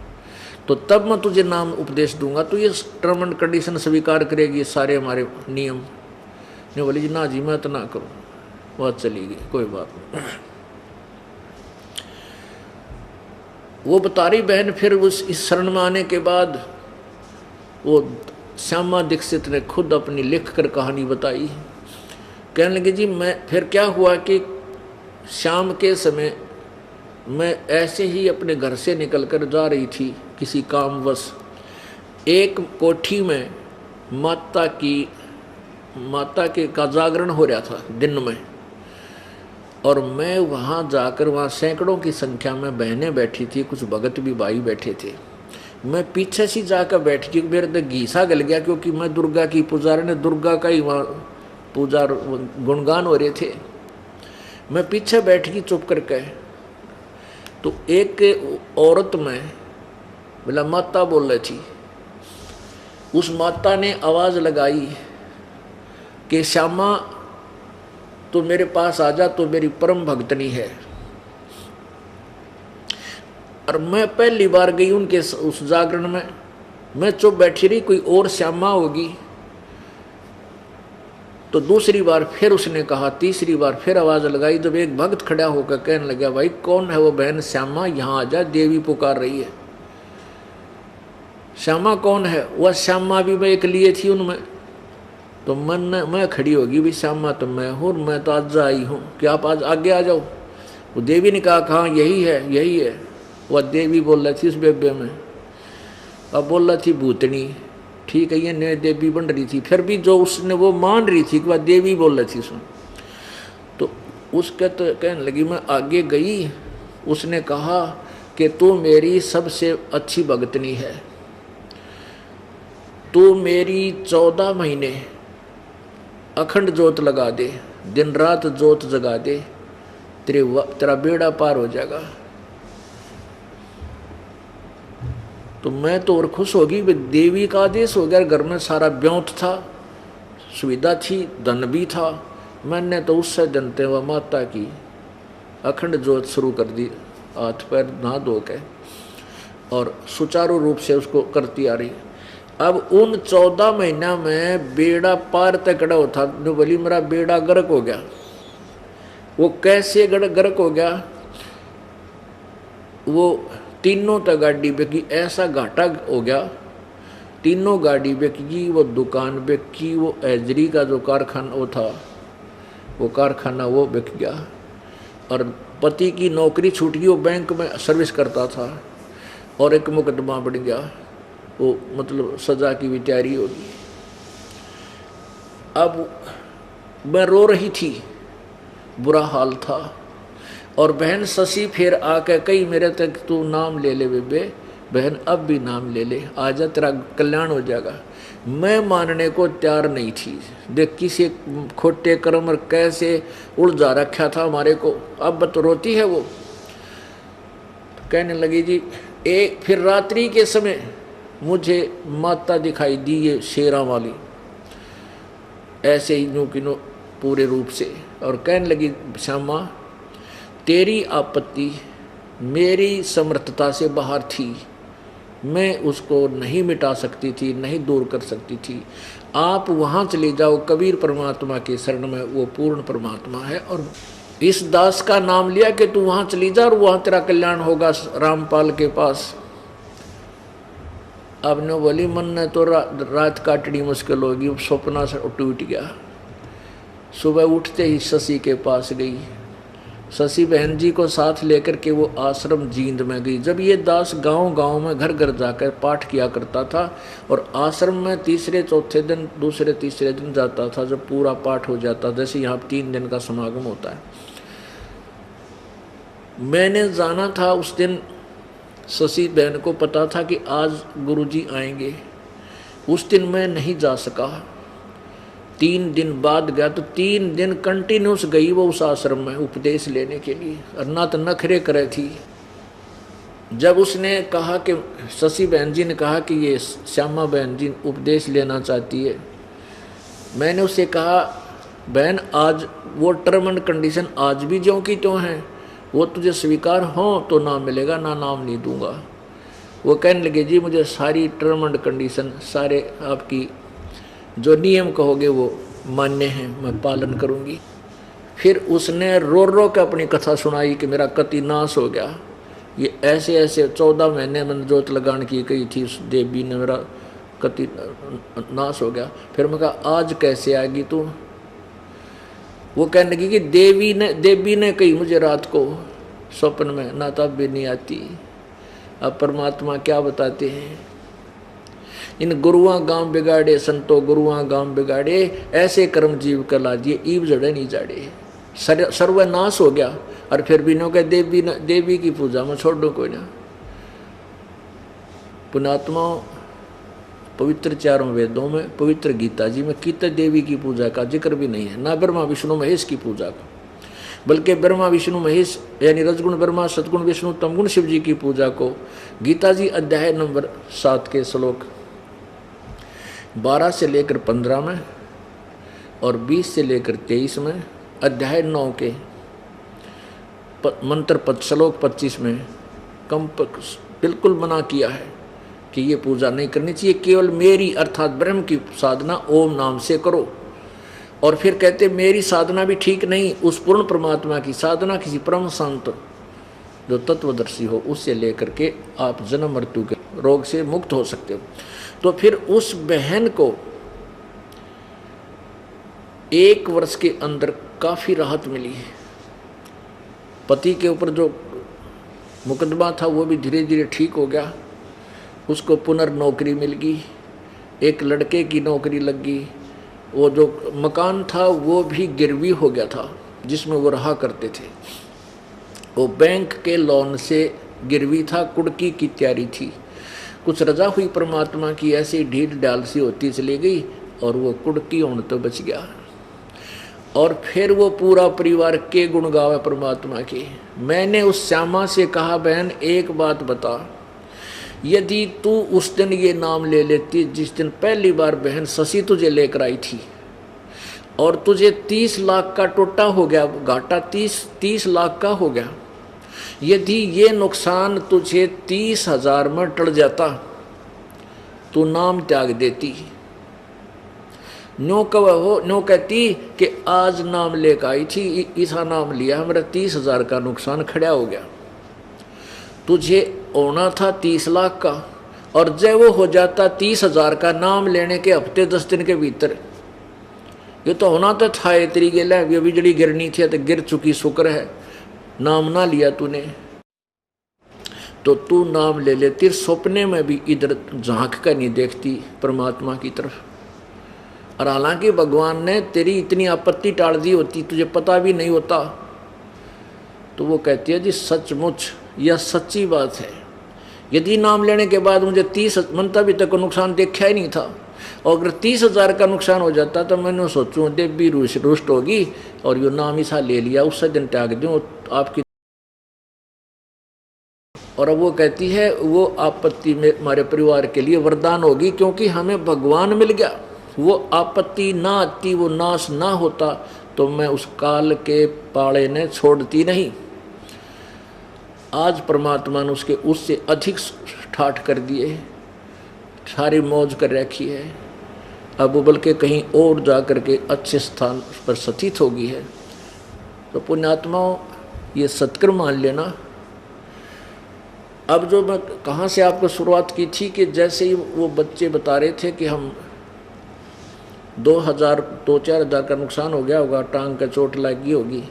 तो तब मैं तुझे नाम उपदेश दूंगा, तो ये टर्म एंड कंडीशन स्वीकार करेगी, ये सारे हमारे नियम। नहीं बोली जी ना जी मैं तो ना करूँ, बात चली गई, कोई बात नहीं। वो बता रही बहन फिर उस इस शरण में आने के बाद वो श्यामा दीक्षित ने खुद अपनी लिख कर कहानी बताई। कहने लगे जी मैं फिर क्या हुआ कि शाम के समय मैं ऐसे ही अपने घर से निकलकर जा रही थी किसी कामवश, एक कोठी में माता के का जागरण हो रहा था दिन में, और मैं वहाँ जाकर वहाँ सैकड़ों की संख्या में बहनें बैठी थी, कुछ भगत भी भाई बैठे थे। मैं पीछे से जाकर बैठ गई, मेरे तो घीसा गल गया क्योंकि मैं दुर्गा की पुजारी ने दुर्गा का ही वहाँ पूजा गुणगान हो रहे थे। मैं पीछे बैठ गई चुप करके, तो एक औरत में बोला माता बोल रही थी, उस माता ने आवाज़ लगाई कि श्यामा तो मेरे पास आ जा, तो मेरी परम भक्तनी है। और मैं पहली बार गई उनके उस जागरण में, मैं चुप बैठी रही, कोई और श्यामा होगी। तो दूसरी बार फिर उसने कहा, तीसरी बार फिर आवाज़ लगाई, जब एक भक्त खड़ा होकर कहने लगा भाई कौन है वो बहन श्यामा, यहाँ आ जा, देवी पुकार रही है। श्यामा कौन है? वह श्यामा भी मैं एक लिए थी उनमें, तो मैं खड़ी होगी भी श्यामा तो मैं हूँ, मैं तो आज आई हूँ, कि आप आज आगे आ जाओ। वो देवी ने कहा हाँ यही है यही है। वह देवी बोल रही थी उस बेबे में, अब बोल रही थी भूतनी, ठीक है ये नई देवी बन रही थी, फिर भी जो उसने वो मान रही थी कि वह देवी बोल रही थी उसमें। तो उसके तो कहने लगी मैं आगे गई, उसने कहा कि तू मेरी सबसे अच्छी भगतनी है, तू मेरी 14 महीने अखंड जोत लगा दे, दिन रात जोत जगा दे, तेरा बेड़ा पार हो जाएगा। तो मैं तो और खुश होगी, देवी का आदेश हो गया, घर में सारा ब्योंत था, सुविधा थी, धन भी था। मैंने तो उससे जनते हुआ माता की अखंड जोत शुरू कर दी, हाथ पैर नहा धो के, और सुचारू रूप से उसको करती आ रही। अब उन 14 महीना में बेड़ा पार तक खड़ा होता, बोली मेरा बेड़ा गर्क हो गया। वो कैसे गर्क हो गया? वो तीनों तक गाड़ी बेकी, ऐसा घाटा हो गया, तीनों गाड़ी बेकी, वो दुकान बेकी, वो एजरी का जो कारखाना वो था, वो कारखाना वो बिक गया, और पति की नौकरी छूट गई, वो बैंक में सर्विस करता था, और एक मुकदमा बढ़ गया, वो मतलब सजा की भी तैयारी होगी। अब मैं रो रही थी, बुरा हाल था, और बहन शशि फिर आके कही मेरे तक तू नाम ले ले बेबे, बहन अब भी नाम ले ले, आजा तेरा कल्याण हो जाएगा। मैं मानने को तैयार नहीं थी, देख किसी खोटे कर्म और कैसे उलझा रखा था हमारे को, अब तो रोती है वो। कहने लगी जी एक फिर रात्रि के समय मुझे माता दिखाई दी, ये शेरा वाली, ऐसे ही यूं कि नो पूरे रूप से, और कहने लगी श्यामा तेरी आपत्ति मेरी समर्थता से बाहर थी, मैं उसको नहीं मिटा सकती थी, नहीं दूर कर सकती थी। आप वहाँ चले जाओ कबीर परमात्मा के शरण में, वो पूर्ण परमात्मा है, और इस दास का नाम लिया कि तू वहाँ चली जा और वहाँ तेरा कल्याण होगा रामपाल के पास। अब ने बोली मन ने तो रात काटनी मुश्किल होगी, सपना से टूट गया। सुबह उठते ही शशि के पास गई, शशि बहन जी को साथ लेकर के वो आश्रम जींद में गई। जब ये दास गांव गांव में घर घर जाकर पाठ किया करता था और आश्रम में तीसरे चौथे दिन दूसरे तीसरे दिन जाता था, जब पूरा पाठ हो जाता, जैसे यहाँ 3 दिन का समागम होता है। मैंने जाना था उस दिन, शशि बहन को पता था कि आज गुरुजी आएंगे। उस दिन मैं नहीं जा सका, 3 दिन बाद गया। तो 3 दिन कंटिन्यूस गई वो उस आश्रम में उपदेश लेने के लिए, और ना तो नखरे करे थी। जब उसने कहा कि शशि बहन जी ने कहा कि ये श्यामा बहन जी उपदेश लेना चाहती है, मैंने उससे कहा बहन आज वो टर्म एंड कंडीशन आज भी ज्यों की त्यों हैं, वो तुझे स्वीकार हो तो नाम मिलेगा, ना नाम नहीं दूंगा। वो कहने लगे जी मुझे सारी टर्म एंड कंडीशन, सारे आपकी जो नियम कहोगे वो मान्य हैं, मैं पालन करूंगी। फिर उसने रो रो के अपनी कथा सुनाई कि मेरा कति नाश हो गया, ये ऐसे ऐसे 14 महीने मैंने जोत लगान की गई थी उस देवी ने, मेरा कति नाश हो गया। फिर मैं कहा आज कैसे आएगी तू? वो कहने लगी कि देवी ने कही मुझे रात को स्वप्न में, ना तब भी नहीं आती। अब परमात्मा क्या बताते हैं, इन गुरुआं गांव बिगाड़े संतो गुरुआं गांव बिगाड़े, ऐसे कर्म जीव कर लाजिए ईब जड़े नहीं जाड़े। सर्वनाश हो गया। और फिर भी नो कह देवी की पूजा में छोड़ दो कोई ना। पुणात्मा पवित्र 4 वेदों में, पवित्र गीता जी में कित देवी की पूजा का जिक्र भी नहीं है, ना ब्रह्मा विष्णु महेश की पूजा का, बल्कि ब्रह्मा विष्णु महेश यानी रजगुण ब्रह्मा सतगुण विष्णु तमगुण शिव जी की पूजा को गीता जी अध्याय नंबर 7 के श्लोक 12 से लेकर 15 में और 20 से लेकर 23 में, अध्याय 9 के मंत्र श्लोक 25 में बिल्कुल मना किया है कि ये पूजा नहीं करनी चाहिए, केवल मेरी अर्थात ब्रह्म की साधना ओम नाम से करो। और फिर कहते मेरी साधना भी ठीक नहीं, उस पूर्ण परमात्मा की साधना किसी परम संत जो तत्वदर्शी हो उससे लेकर के आप जन्म मृत्यु के रोग से मुक्त हो सकते हो। तो फिर उस बहन को 1 वर्ष के अंदर काफ़ी राहत मिली है। पति के ऊपर जो मुकदमा था वो भी धीरे धीरे ठीक हो गया, उसको पुनर्नौकरी मिल गई, एक लड़के की नौकरी लग गई, वो जो मकान था वो भी गिरवी हो गया था जिसमें वो रहा करते थे, वो बैंक के लोन से गिरवी था, कुड़की की तैयारी थी। कुछ रजा हुई परमात्मा की, ऐसी ढीठ डाल सी होती चली गई और वो कुड़की होने तो बच गया। और फिर वो पूरा परिवार के गुण गावे परमात्मा के। मैंने उस श्यामा से कहा बहन एक बात बता, यदि तू उस दिन ये नाम ले लेती जिस दिन पहली बार बहन शशि तुझे लेकर आई थी, और तुझे 30 लाख का टोटा हो गया, घाटा 30 लाख का हो गया, यदि ये नुकसान तुझे 30,000 में टल जाता तो नाम त्याग देती। नो कहती कि आज नाम लेकर आई थी, ऐसा नाम लिया, मेरा 30,000 का नुकसान खड़ा हो गया, तुझे होना था 30 लाख का, और जब वो हो जाता 30,000 का नाम लेने के हफ्ते 10 दिन के भीतर, ये तो होना तो था ये तेरी गेला, ये बिजली गिरनी थी तो गिर चुकी, शुक्र है नाम ना लिया तूने, तो तू नाम ले लेती, सपने में भी इधर झांक कर नहीं देखती परमात्मा की तरफ। और हालांकि भगवान ने तेरी इतनी आपत्ति टाल दी होती, तुझे पता भी नहीं होता। तो वो कहती है जी सचमुच यह सच्ची बात है, यदि नाम लेने के बाद मुझे 30 मनता भी तक नुकसान देखा ही नहीं था, और अगर 30,000 का नुकसान हो जाता तो मैंने सोचूं देवी रुष्ट होगी और यो नाम ही सा ले लिया, उससे दिन त्याग दूं आपकी। और अब वो कहती है वो आपत्ति में हमारे परिवार के लिए वरदान होगी, क्योंकि हमें भगवान मिल गया। वो आपत्ति ना आती, वो नाश ना होता तो मैं उस काल के पाड़े ने छोड़ती नहीं। आज परमात्मा ने उससे अधिक ठाठ कर दिए, सारी मौज कर रखी है। अब वो बल्कि कहीं और जा कर के अच्छे स्थान पर स्थित होगी है। तो पुण्यात्माओं ये सत्कर्म मान लेना। अब जो मैं कहाँ से आपको शुरुआत की थी कि जैसे ही वो बच्चे बता रहे थे कि हम 2,000 2-4 हज़ार का नुकसान हो गया होगा, टांग का चोट लगी होगी,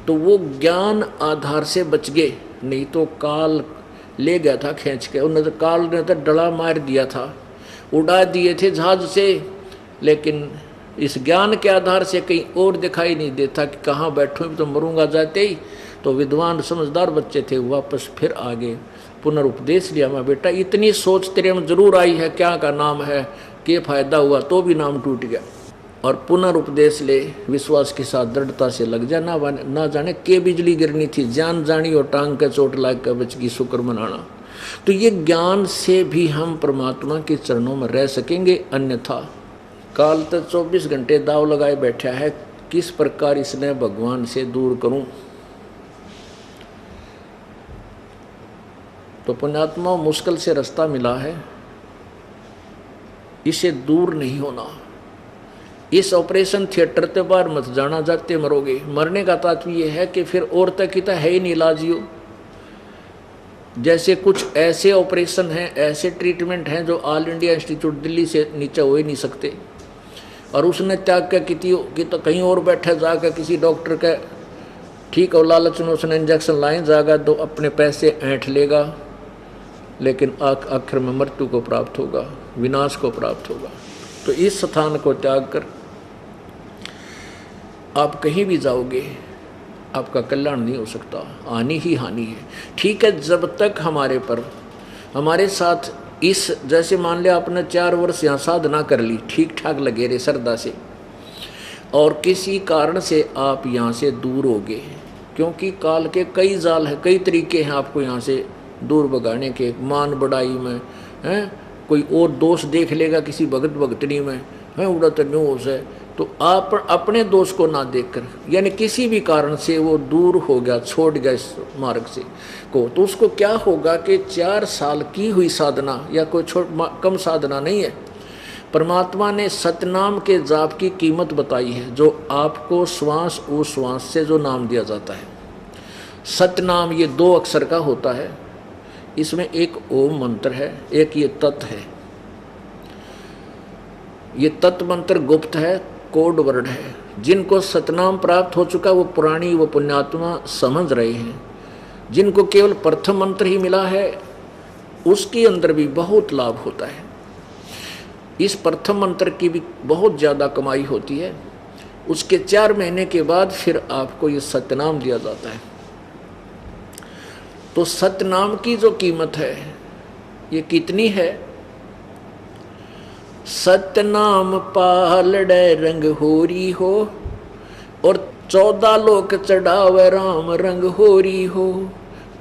तो वो ज्ञान आधार से बच गए, नहीं तो काल ले गया था खींच के। उन्होंने तो काल ने तो डला मार दिया था, उड़ा दिए थे जहाज से, लेकिन इस ज्ञान के आधार से कहीं और दिखाई नहीं देता कि कहाँ बैठूँ, तो मरूंगा जाते ही। तो विद्वान समझदार बच्चे थे, वापस फिर आगे पुनरुपदेश लिया, मैं बेटा इतनी सोच तेरे में जरूर आई है, क्या का नाम है, क्या फायदा हुआ, तो भी नाम टूट गया। और पुनरुपदेश ले, विश्वास के साथ दृढ़ता से लग जा, ना जाने के बिजली गिरनी थी, जान जानी और टांग का चोट लाग कर बच गई, शुक्र मनाना। तो ये ज्ञान से भी हम परमात्मा के चरणों में रह सकेंगे, अन्यथा काल तक 24 घंटे दाव लगाए बैठा है, किस प्रकार इसने भगवान से दूर करूं। तो पुण्यात्मा मुश्किल से रास्ता मिला है, इसे दूर नहीं होना। इस ऑपरेशन थिएटर के बाहर मत जाना, जाते मरोगे। मरने का तात्पर्य यह है कि फिर और तक ही तो है ही नहीं इलाज। यो जैसे कुछ ऐसे ऑपरेशन हैं, ऐसे ट्रीटमेंट हैं जो ऑल इंडिया इंस्टीट्यूट दिल्ली से नीचे हो ही नहीं सकते, और उसने त्याग कर कि तो कहीं और बैठे जाकर किसी डॉक्टर का ठीक और लालच में उसने इंजेक्शन लाए जाएगा, तो अपने पैसे ऐंठ लेगा, लेकिन आखिर में मृत्यु को प्राप्त होगा, विनाश को प्राप्त होगा। तो इस स्थान को त्याग कर आप कहीं भी जाओगे, आपका कल्याण नहीं हो सकता, हानि ही हानि है। ठीक है, जब तक हमारे साथ इस, जैसे मान लिया आपने 4 वर्ष यहाँ साधना कर ली, ठीक ठाक लगे रहे श्रद्धा से, और किसी कारण से आप यहाँ से दूर हो गए, क्योंकि काल के कई जाल हैं, कई तरीके हैं आपको यहाँ से दूर भगाने के। मान बढ़ाई में हैं, कोई और दोष देख लेगा किसी भगत भगतनी में है, उड़त न्यूज है, तो आप अपने दोष को ना देखकर, यानी किसी भी कारण से वो दूर हो गया, छोड़ गया इस मार्ग से को, तो उसको क्या होगा कि 4 साल की हुई साधना या कोई कम साधना नहीं है। परमात्मा ने सतनाम के जाप की कीमत बताई है, जो आपको श्वास उश्वास से जो नाम दिया जाता है। सतनाम ये 2 अक्षर का होता है, इसमें एक ओम मंत्र है, एक ये तत् है। ये तत् मंत्र गुप्त है, कोड वर्ड है। जिनको सतनाम प्राप्त हो चुका वो पुरानी, वो पुण्यात्मा समझ रहे हैं। जिनको केवल प्रथम मंत्र ही मिला है, उसके अंदर भी बहुत लाभ होता है। इस प्रथम मंत्र की भी बहुत ज़्यादा कमाई होती है। उसके 4 महीने के बाद फिर आपको ये सतनाम दिया जाता है। तो सतनाम की जो कीमत है ये कितनी है? सतनाम पालड़े रंग होरी हो, और 14 लोक चढ़ावे राम रंग होरी हो।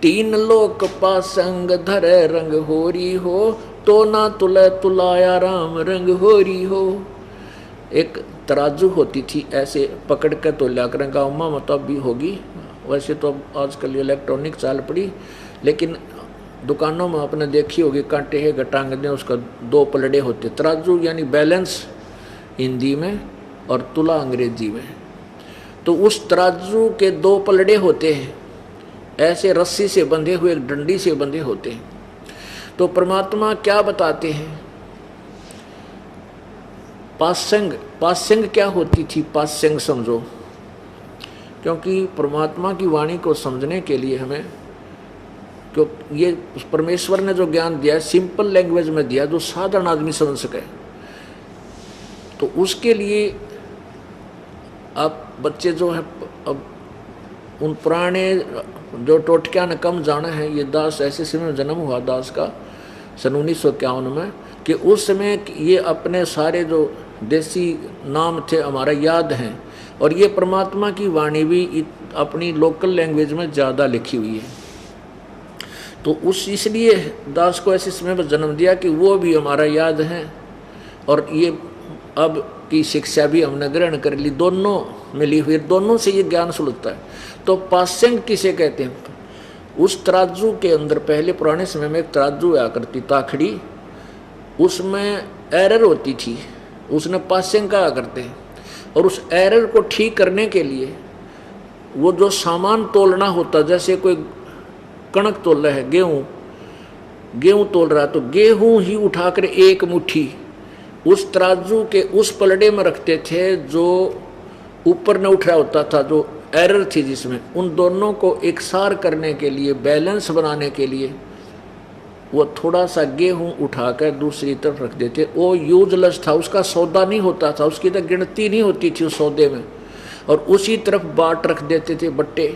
3 लोक पासंग धरे रंग होरी हो, तो ना तुले तुलाया राम रंग होरी हो। एक तराजू होती थी, ऐसे पकड़ कर तो लिया करें, गाँव में मतलब भी होगी, वैसे तो अब आजकल इलेक्ट्रॉनिक चाल पड़ी, लेकिन दुकानों में आपने देखी होगी, कांटे है घटांग ने, उसका 2 पलड़े होते। तराजू यानी बैलेंस हिंदी में और तुला अंग्रेजी में। तो उस तराजू के 2 पलड़े होते हैं, ऐसे रस्सी से बंधे हुए, डंडी से बंधे होते हैं। तो परमात्मा क्या बताते हैं? पास्यंग क्या होती थी? पास्यंग समझो, क्योंकि परमात्मा की वाणी को समझने के लिए हमें, क्यों ये परमेश्वर ने जो ज्ञान दिया है सिंपल लैंग्वेज में दिया, जो साधारण आदमी समझ सके, तो उसके लिए आप बच्चे जो है, अब उन पुराने जो टोटकिया ने कम जाना है, ये दास ऐसे समय में जन्म हुआ दास का सन 1951 में, कि उस समय ये अपने सारे जो देसी नाम थे हमारा याद हैं, और ये परमात्मा की वाणी भी अपनी लोकल लैंग्वेज में ज़्यादा लिखी हुई है। तो उस इसलिए दास को ऐसे समय पर जन्म दिया कि वो भी हमारा याद है, और ये अब की शिक्षा भी हमने ग्रहण कर ली, दोनों मिली हुई, दोनों से ये ज्ञान सुलझता है। तो पास्यंग किसे कहते हैं? उस तराजू के अंदर पहले पुराने समय में एक तराजू आया करती, ताखड़ी, उसमें एरर होती थी, उसने पास्यंग कहा करते हैं। और उस एरर को ठीक करने के लिए वो जो सामान तोलना होता, जैसे कोई कणक तोल रहा है, गेहूँ तोल रहा है, तो गेहूँ ही उठाकर 1 मुट्ठी उस तराजू के उस पलड़े में रखते थे जो ऊपर न उठ रहा होता था, जो एरर थी जिसमें, उन दोनों को एकसार करने के लिए, बैलेंस बनाने के लिए वो थोड़ा सा गेहूं उठाकर दूसरी तरफ रख देते। वो यूजलेस था, उसका सौदा नहीं होता था, उसकी तो गिनती नहीं होती थी उस सौदे में। और उसी तरफ बाट रख देते थे बट्टे,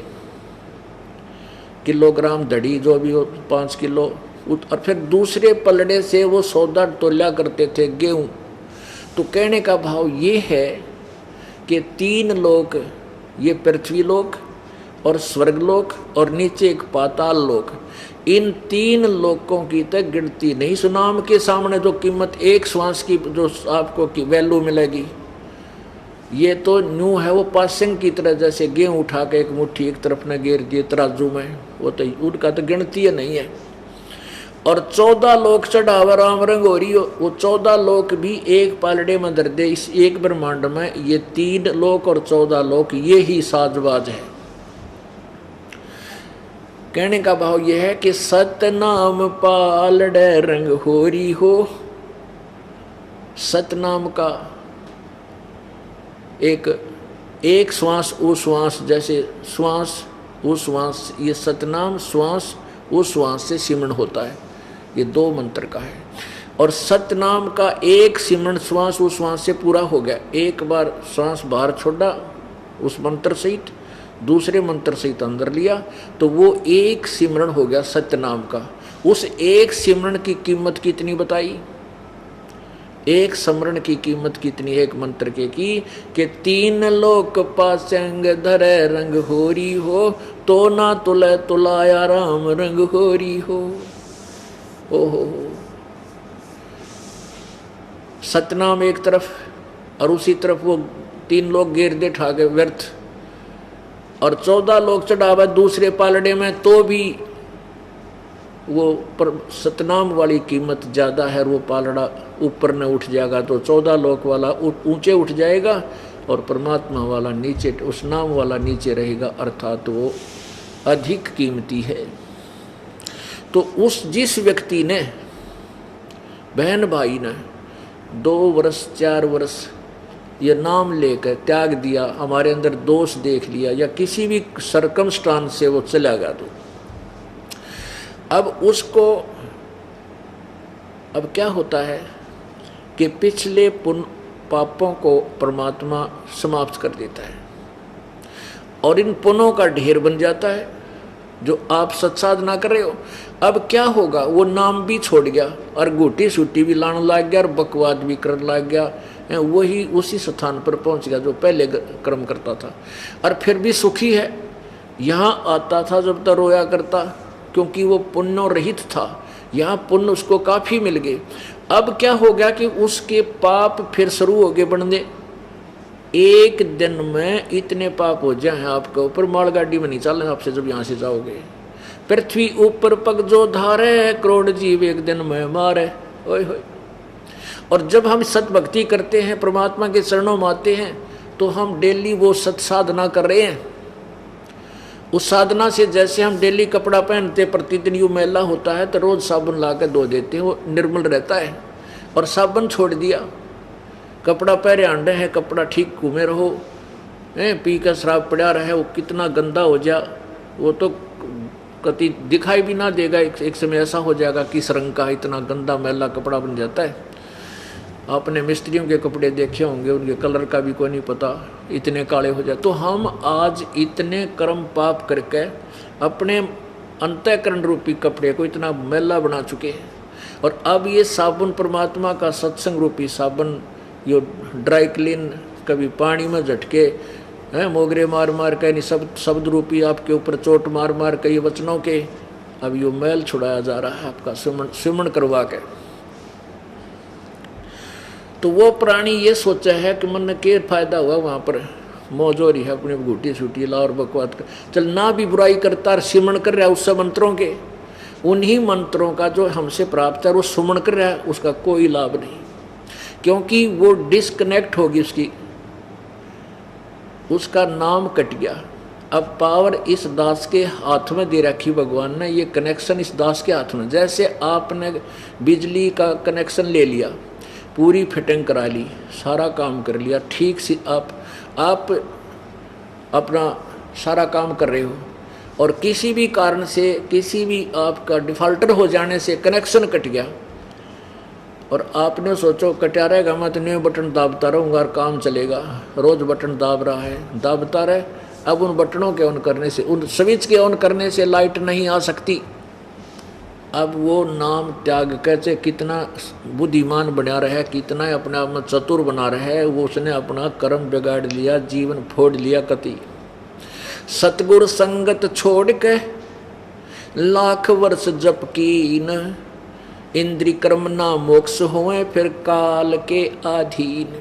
किलोग्राम दड़ी जो भी हो 5 किलो, और फिर दूसरे पलड़े से वो सौदा तोला करते थे गेहूं। तो कहने का भाव ये है कि 3 लोक, ये पृथ्वी लोक और स्वर्गलोक और नीचे एक पाताल लोक, इन 3 लोकों की तक गिनती नहीं। सुनाम के सामने जो कीमत एक श्वास की जो आपको की वैल्यू मिलेगी, ये तो न्यू है, वो पासिंग की तरह, जैसे गेहूं उठा के एक मुट्ठी एक तरफ न गेर दिए तराजू में, वो तो उनका तो गिनती नहीं है। और 14 लोक चढ़ावा राम रंग हो रही हो, वो 14 लोक भी एक पालड़े में दर्दे। इस एक ब्रह्मांड में ये 3 लोक और 14 लोक, ये ही साजबाज है। कहने का भाव यह है कि सतनाम पालड़े रंग होरी हो। सतनाम का एक श्वास वो श्वास, जैसे श्वास वो श्वास, ये सतनाम श्वास वो श्वास से सिमरण होता है, ये 2 मंत्र का है। और सतनाम का एक सिमरण श्वास उस श्वास से पूरा हो गया। एक बार श्वास बाहर छोड़ा उस मंत्र सहित, दूसरे मंत्र सहित अंदर लिया, तो वो एक सिमरण हो गया सतनाम का। उस एक सिमरण की कीमत कितनी बताई? एक स्मरण की कीमत कितनी है एक मंत्र के की, कि 3 लोक पासंग धरे रंग होरी हो, तो ना तुले तुलाया राम रंग होरी हो। ओहो, सतनाम एक तरफ और उसी तरफ वो 3 लोग घेर दे ठाके व्यर्थ, और 14 लोग चढ़ावा दूसरे पालड़े में, तो भी वो पर सतनाम वाली कीमत ज़्यादा है। वो पालड़ा ऊपर न उठ जाएगा तो 14 लोक वाला ऊंचे उठ जाएगा, और परमात्मा वाला नीचे, उस नाम वाला नीचे रहेगा, अर्थात वो अधिक कीमती है। तो उस जिस व्यक्ति ने, बहन भाई ने 2 वर्ष 4 वर्ष ये नाम लेकर त्याग दिया, हमारे अंदर दोष देख लिया, या किसी भी सरकमस्टांस से वो चला गया, तो अब उसको, अब क्या होता है कि पिछले पापों को परमात्मा समाप्त कर देता है, और इन पुण्यों का ढेर बन जाता है जो आप सत्साधना कर रहे हो। अब क्या होगा, वो नाम भी छोड़ गया और घूटी सूटी भी लाने लग गया और बकवाद भी करने लग गया, वही उसी स्थान पर पहुंच गया जो पहले कर्म करता था, और फिर भी सुखी है। यहाँ आता था जब तक रोया करता, क्योंकि वो पुण्य रहित था, यहाँ पुण्य उसको काफ़ी मिल गए। अब क्या हो गया कि उसके पाप फिर शुरू हो गए बढ़ने। एक दिन में इतने पाप हो जाए आपके ऊपर, मालगाड़ी में नहीं चलने आपसे जब यहाँ से जाओगे। पृथ्वी ऊपर पग जो धारे, करोड़ जीव एक दिन में मारे। ओए होए। और जब हम सत भक्ति करते हैं, परमात्मा के चरणों में आते हैं, तो हम डेली वो सत साधना कर रहे हैं। उस साधना से जैसे हम डेली कपड़ा पहनते, प्रतिदिन यूँ मैला होता है तो रोज़ साबुन ला कर धो देते हैं, वो निर्मल रहता है। और साबुन छोड़ दिया, कपड़ा पहरे अंडे हैं, कपड़ा ठीक घूमे रहो, पी कर शराब पड़ा रहे, वो कितना गंदा हो जा, वो तो कति दिखाई भी ना देगा। एक समय ऐसा हो जाएगा किस रंग का इतना गंदा मैला कपड़ा बन जाता है। आपने मिस्त्रियों के कपड़े देखे होंगे, उनके कलर का भी कोई नहीं पता, इतने काले हो जाए। तो हम आज इतने कर्म पाप करके अपने अंतःकरण रूपी कपड़े को इतना मैला बना चुके हैं। और अब ये साबुन, परमात्मा का सत्संग रूपी साबुन, ये ड्राई क्लीन, कभी पानी में झटके मोगरे मार मार के, नहीं शब्द रूपी आपके ऊपर चोट मार मार के ये वचनों के, अब ये मैल छुड़ाया जा रहा है आपका सुमन करवा के। तो वो प्राणी ये सोचा है कि मन के फायदा हुआ, वहाँ पर मौज हो रही है, अपनी घूटी सूटी ला और बकवाद कर, चल ना भी बुराई करता और सिमरण कर रहा है उससे मंत्रों के, उन्हीं मंत्रों का जो हमसे प्राप्त है वो सुमन कर रहा है, उसका कोई लाभ नहीं, क्योंकि वो डिस्कनेक्ट होगी उसकी, उसका नाम कट गया। अब पावर इस दास के हाथ में दे रखी भगवान ने, ये कनेक्शन इस दास के हाथ में। जैसे आपने बिजली का कनेक्शन ले लिया, पूरी फिटिंग करा ली, सारा काम कर लिया ठीक से, आप अपना सारा काम कर रहे हो और किसी भी कारण से, किसी भी आपका डिफॉल्टर हो जाने से कनेक्शन कट गया और आपने सोचो कटा रहेगा, मैं तो न्यू बटन दाबता रहूँगा और काम चलेगा, रोज बटन दाब रहा है, दाबता रहे। अब उन बटनों के ऑन करने से, उन स्विच के ऑन करने से लाइट नहीं आ सकती। अब वो नाम त्याग कैसे कितना बुद्धिमान बना रहा है, कितना अपने आप में चतुर बना रहा है, वो उसने अपना कर्म बिगाड़ लिया, जीवन फोड़ लिया कति। सतगुर संगत छोड़ के लाख वर्ष जप कीन, इंद्री कर्म ना मोक्ष होए फिर काल के अधीन।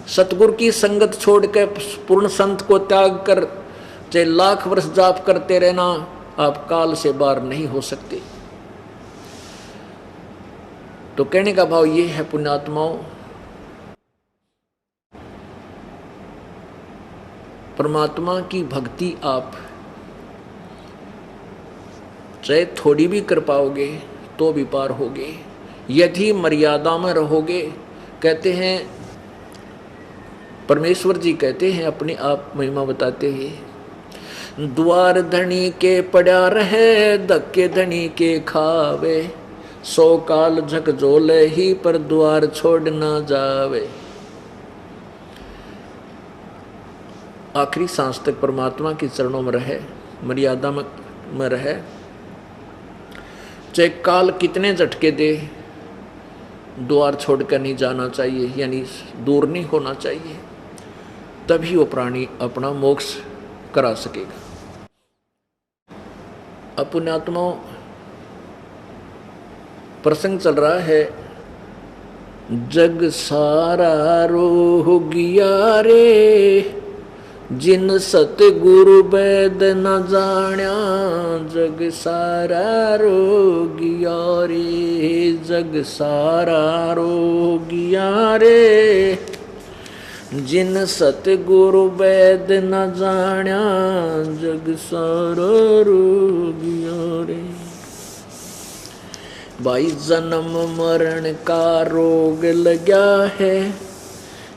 सतगुरु की संगत छोड़ के पूर्ण संत को त्याग कर चाहे लाख वर्ष जाप करते रहना, आप काल से बाहर नहीं हो सकते। तो कहने का भाव ये है पुण्यात्माओं, परमात्मा की भक्ति आप चाहे थोड़ी भी कर पाओगे तो भी पार होगे, यदि मर्यादा में रहोगे। कहते हैं परमेश्वर जी कहते हैं, अपने आप महिमा बताते हैं, द्वार धनी के पड़ा रहे, धक्के धनी के खावे, सो काल झकझोले ही पर द्वार छोड़ ना जावे। आखिरी सांस तक परमात्मा के चरणों में रहे, मर्यादा में रहे, चाहे काल कितने झटके दे, द्वार छोड़कर नहीं जाना चाहिए, यानी दूर नहीं होना चाहिए, तभी वो प्राणी अपना मोक्ष करा सकेगा। पुण्यात्माओं, प्रसंग चल रहा है, जग सारा रोह गया रे, जिन सतगुरु वैद न जाण्या, जग सारा रोगिया रे, जग सारा रोगिया रे, जिन सतगुरु वैद न जाण्या, जग सारा रोगिया रे। भाई जन्म मरण का रोग लगा है,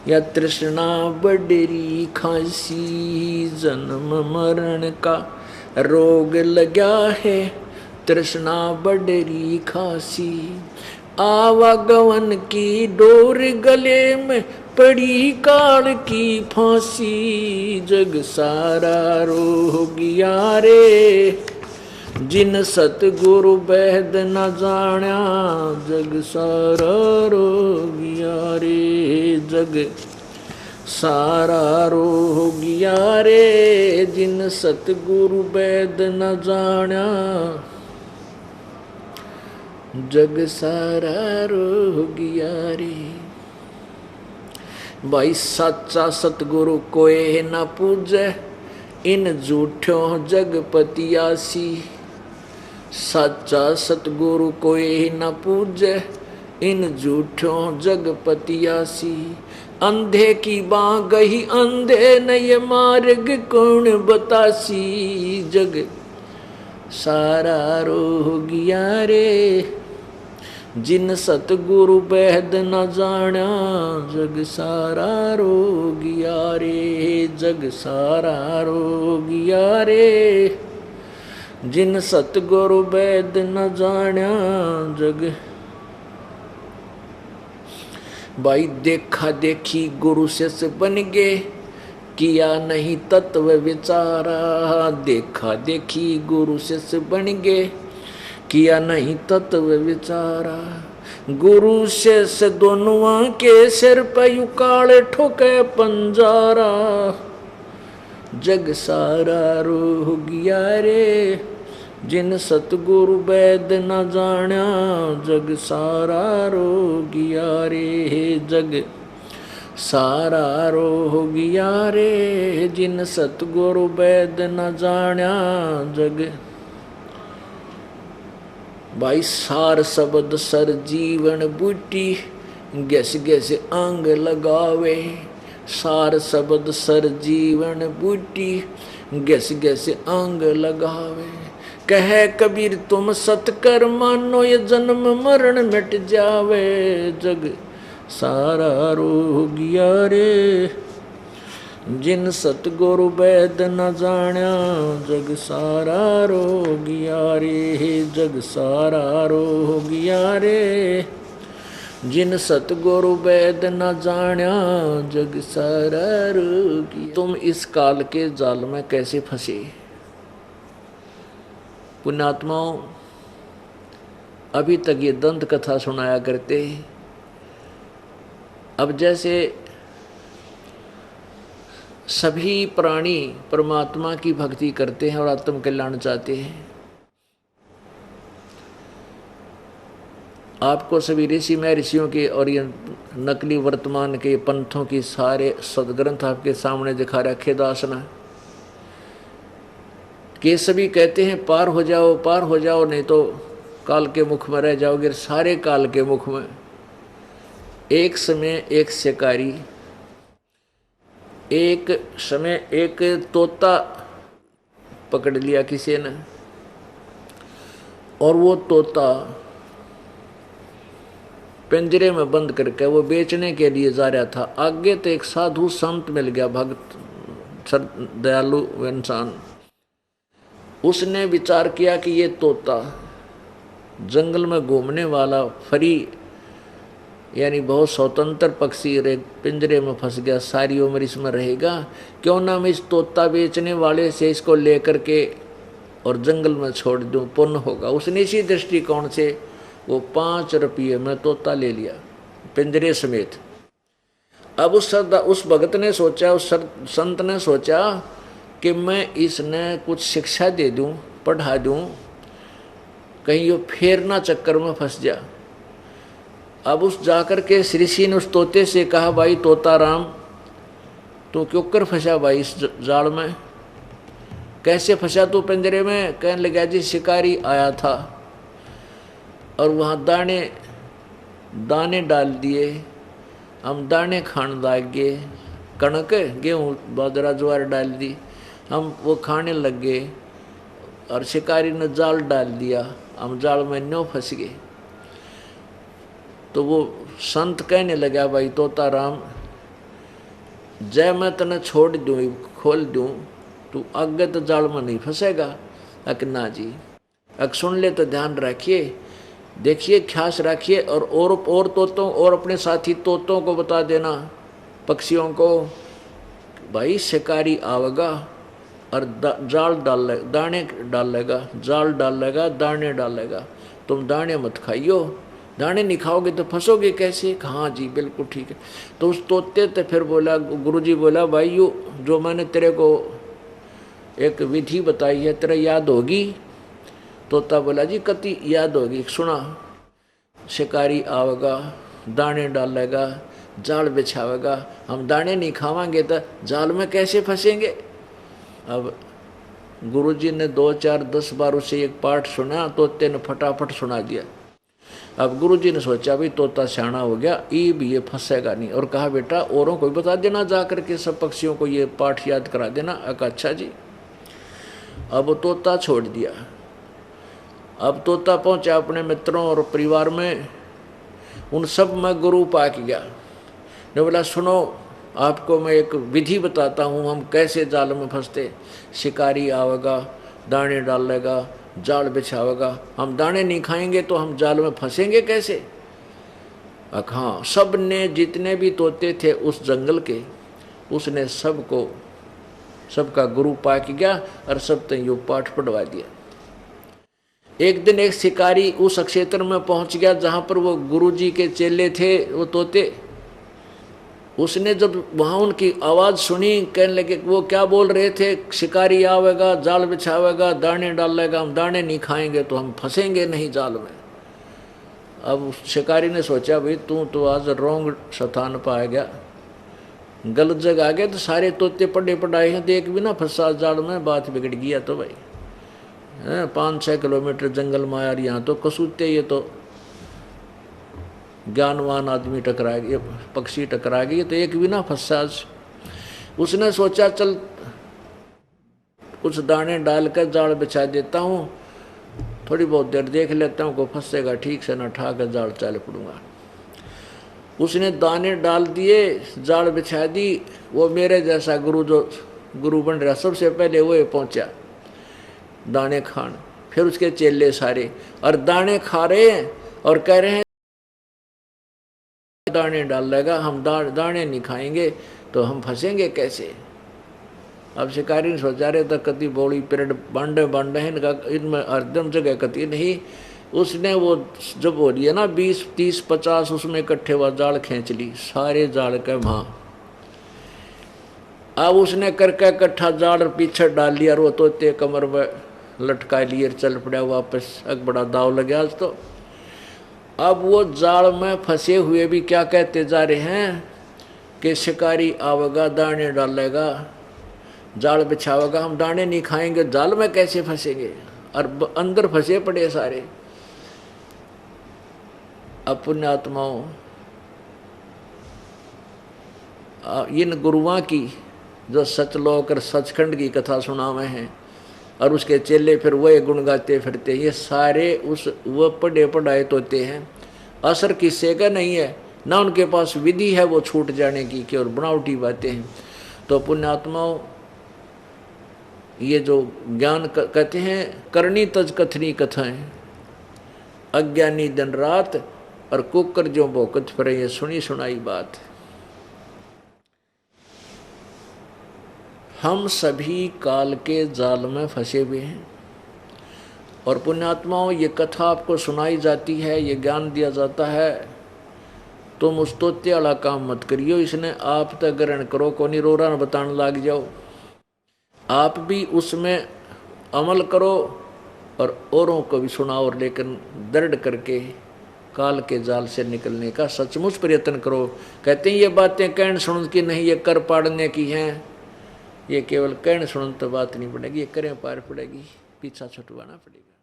या तृष्णा बडरी खांसी, जन्म मरण का रोग लगा है, तृष्णा बडरी खांसी, आवागमन की डोर गले में पड़ी काल की फांसी, जग सारा रोगिया रे, जिन सतगुरु वैद न जाण्या, जग सारा रोगिया रे, जग सारा रोगिया रे, जिन सतगुरु वैद न जाण्या, जग सारा रोगिया रे। भाई सच्चा सतगुरु कोई न पूजे, इन झूठों जगपतियासी, सच्चा सतगुरु कोई न पूजे, इन झूठों जगपतियासी, अंधे की बाँ गही अंधे न ये मार्ग कौन बतासी, जग सारा रोगिया रे, जिन सतगुरु वैद न जाण्या, जग सारा रोगिया रे, जग सारा रोगिया रे, जिन सतगुरु वैद न जाण्या, जग। भाई देखा देखी गुरु से बन गे, किया नहीं तत्व विचारा, देखा देखी गुरु से बन गे, किया नहीं तत्व विचारा, गुरु से दोनों के सिर पे युकाल ठोके पंजारा, जग सारा रोगिया रे, जिन सतगुरु वैद न जाण्या, जग सारा रोगिया रे, जग सारा रोगिया रे, जिन सतगुरु वैद न जाण्या, जग। भाई सार शब्द सर जीवन बूटी, गैस गैस अंग लगावे, सार शब्द सर जीवन बूटी, गैस गैस अंग लगावे, कहे कबीर तुम सत कर मानो, ये जन्म मरण मिट जावे, जग सारा रोगिया रे। जिन सतगुरु वैद न जाण्या जग सारा रोगिया रे। जग सारा रोगिया रे। जिन सतगुरु वैद न जाण्या जग सारा रोगिया। तुम इस काल के जाल में कैसे फंसे पुण्यात्माओं। अभी तक ये दंत कथा सुनाया करते, अब जैसे सभी प्राणी परमात्मा की भक्ति करते हैं और आत्म कल्याण चाहते हैं। आपको सभी ऋषि में ऋषियों के और ये नकली वर्तमान के पंथों की सारे सदग्रंथ आपके सामने दिखा रखे दासना के सभी कहते हैं पार हो जाओ नहीं तो काल के मुख में रह जाओगे। सारे काल के मुख में एक समय एक शिकारी, एक समय एक तोता पकड़ लिया किसी ने, और वो तोता पिंजरे में बंद करके वो बेचने के लिए जा रहा था। आगे तो एक साधु संत मिल गया, भक्त दयालु इंसान। उसने विचार किया कि ये तोता जंगल में घूमने वाला फ्री यानी बहुत स्वतंत्र पक्षी पिंजरे में फंस गया, सारी उम्र इसमें रहेगा, क्यों ना मैं इस तोता बेचने वाले से इसको लेकर के और जंगल में छोड़ दूं, पुण्य होगा। उसने इसी दृष्टिकोण से वो 5 रुपये में तोता ले लिया पिंजरे समेत। अब उस भगत ने सोचा, उस संत ने सोचा कि मैं इसने कुछ शिक्षा दे दूं, पढ़ा दूं, कहीं वो फेरना चक्कर में फंस जा। अब उस जाकर के ऋषि ने उस तोते से कहा, भाई तोता राम तू क्यों कर फंसा भाई इस जाल में, कैसे फंसा तू पिंजरे में। कहने लगा जी शिकारी आया था और वहाँ दाने डाल दिए, हम दाने खाने लग गए, कणक गेहूँ बाजरा ज्वार डाल दी, हम वो खाने लग गए और शिकारी ने जाल डाल दिया, हम जाल में न्यों फंस गए। तो वो संत कहने लगा, भाई तोता राम जय मैं तने छोड़ दूँ, खोल दूँ, तू आगे तो जाल में नहीं फंसेगा। अक ना जी, अक सुन ले तो ध्यान रखिए, देखिए ख्यास रखिए और तोतों और अपने साथी तोतों को बता देना, पक्षियों को, भाई शिकारी आवेगा और जाल दाने डालेगा, जाल डालेगा, दाने डालेगा, तुम दाने मत खाइयो, दाने नहीं खाओगे तो फंसोगे कैसे। हाँ जी बिल्कुल ठीक है। तो उस तोते तो फिर बोला, गुरुजी बोला, भाई यो जो मैंने तेरे को एक विधि बताई है तेरा याद होगी। तोता बोला जी कति याद होगी, सुना, शिकारी आवेगा, दाने डालेगा, जाल बिछावेगा, हम दाने नहीं खावांगे तो जाल में कैसे फंसेंगे। अब गुरुजी ने 2, 4, 10 बार उसे एक पाठ सुना, तोते ने फटाफट सुना दिया। अब गुरुजी ने सोचा भी तोता सियाना हो गया, ये फंसेगा नहीं, और कहा बेटा औरों को भी बता देना, जाकर के सब पक्षियों को ये पाठ याद करा देना। अच्छा जी। अब तोता छोड़ दिया। अब तोता पहुंचा अपने मित्रों और परिवार में, उन सब में गुरु पाक गया ने बोला, सुनो आपको मैं एक विधि बताता हूँ, हम कैसे जाल में फंसते। शिकारी आवेगा, दाने डालेगा, जाल बिछावेगा, हम दाने नहीं खाएंगे तो हम जाल में फंसेंगे कैसे। हाँ, सब ने जितने भी तोते थे उस जंगल के, उसने सबका गुरु पाक गया और सब तय पाठ पढ़वा दिया। एक दिन एक शिकारी उस क्षेत्र में पहुंच गया जहां पर वो गुरुजी के चेले थे, वो तोते। उसने जब वहाँ उनकी आवाज़ सुनी, कहने लगे वो क्या बोल रहे थे, शिकारी आवेगा, जाल बिछावेगा, दाने डालेगा, हम दाने नहीं खाएंगे तो हम फंसेंगे नहीं जाल में। अब शिकारी ने सोचा भाई तू तो आज रोंग स्थान पर आ गया, गलत जगह आ गया, तो सारे तोते पढ़े पढ़ाए हैं, देख भी ना फंसा जाल में, बात बिगड़ गया। तो भाई 5-6 किलोमीटर जंगल में आया, यहाँ तो कसूते, ये तो ज्ञानवान आदमी टकरा गया, पक्षी टकरा गई, तो एक भी ना फंसा। उसने सोचा चल कुछ दाने डालकर जाल बिछा देता हूँ, थोड़ी बहुत देर देख लेता हूँ, को फंसेगा ठीक से, न ठा कर जाल चल पड़ूंगा। उसने दाने डाल दिए, जाल बिछा दी। वो मेरे जैसा गुरु जो गुरु बन रहा सबसे पहले वो पहुंचा दाने खान, फिर उसके चेले सारे, और दाने खा रहे हैं और कह रहे हैं दाने डाल लेगा, हम दाने नहीं खाएंगे तो हम फंसेंगे कैसे। अब शिकारी ने सोचा रहे तो कति बोली पीरियड बांडे बांडे हैं इनका, इनमें हरदम जगह कति नहीं। उसने वो जब हो रही है ना 20 30 50 उसमें इकट्ठे हुआ जाल खींच ली, सारे जाल के वहां। अब उसने करके इकट्ठा जाल पीछे डाल लिया और वो तोते कमर में लटका लिए चल पड़ा वापस। एक बड़ा दाव लगे आज तो। अब वो जाल में फंसे हुए भी क्या कहते जा रहे हैं कि शिकारी आवेगा दाने डालेगा, जाल बिछावेगा, हम दाने नहीं खाएंगे, जाल में कैसे फंसेंगे, और अंदर फंसे पड़े सारे। अब पुण्यात्माओं, इन गुरुओं की जो सचलोक और सचखंड की कथा सुनावे हैं और उसके चेले फिर वही गुण गाते फिरते, ये सारे उस वो पढ़े पढ़ाए तोते हैं, असर किस्से का नहीं है, ना उनके पास विधि है वो छूट जाने की, केवल बनावटी बातें हैं। तो पुण्यात्माओं, ये जो ज्ञान कहते हैं करनी तज कथनी कथाएं, अज्ञानी दिन रात और कुकर जो भोकत फिरे, ये सुनी सुनाई बात। हम सभी काल के जाल में फंसे हुए हैं और पुण्यात्माओं ये कथा आपको सुनाई जाती है, ये ज्ञान दिया जाता है, तुम उस तोते वाला काम मत करियो, इसने आप तक ग्रहण करो, को नहीं रोरा न बताने लग जाओ। आप भी उसमें अमल करो और औरों को भी सुनाओ, और लेकिन दृढ़ करके काल के जाल से निकलने का सचमुच प्रयत्न करो। कहते हैं ये बातें कहने सुन की नहीं, ये कर पाड़ने की हैं। ये केवल कहने सुन तो बात नहीं पड़ेगी, ये करें पार पड़ेगी, पीछा छुटवाना पड़ेगा।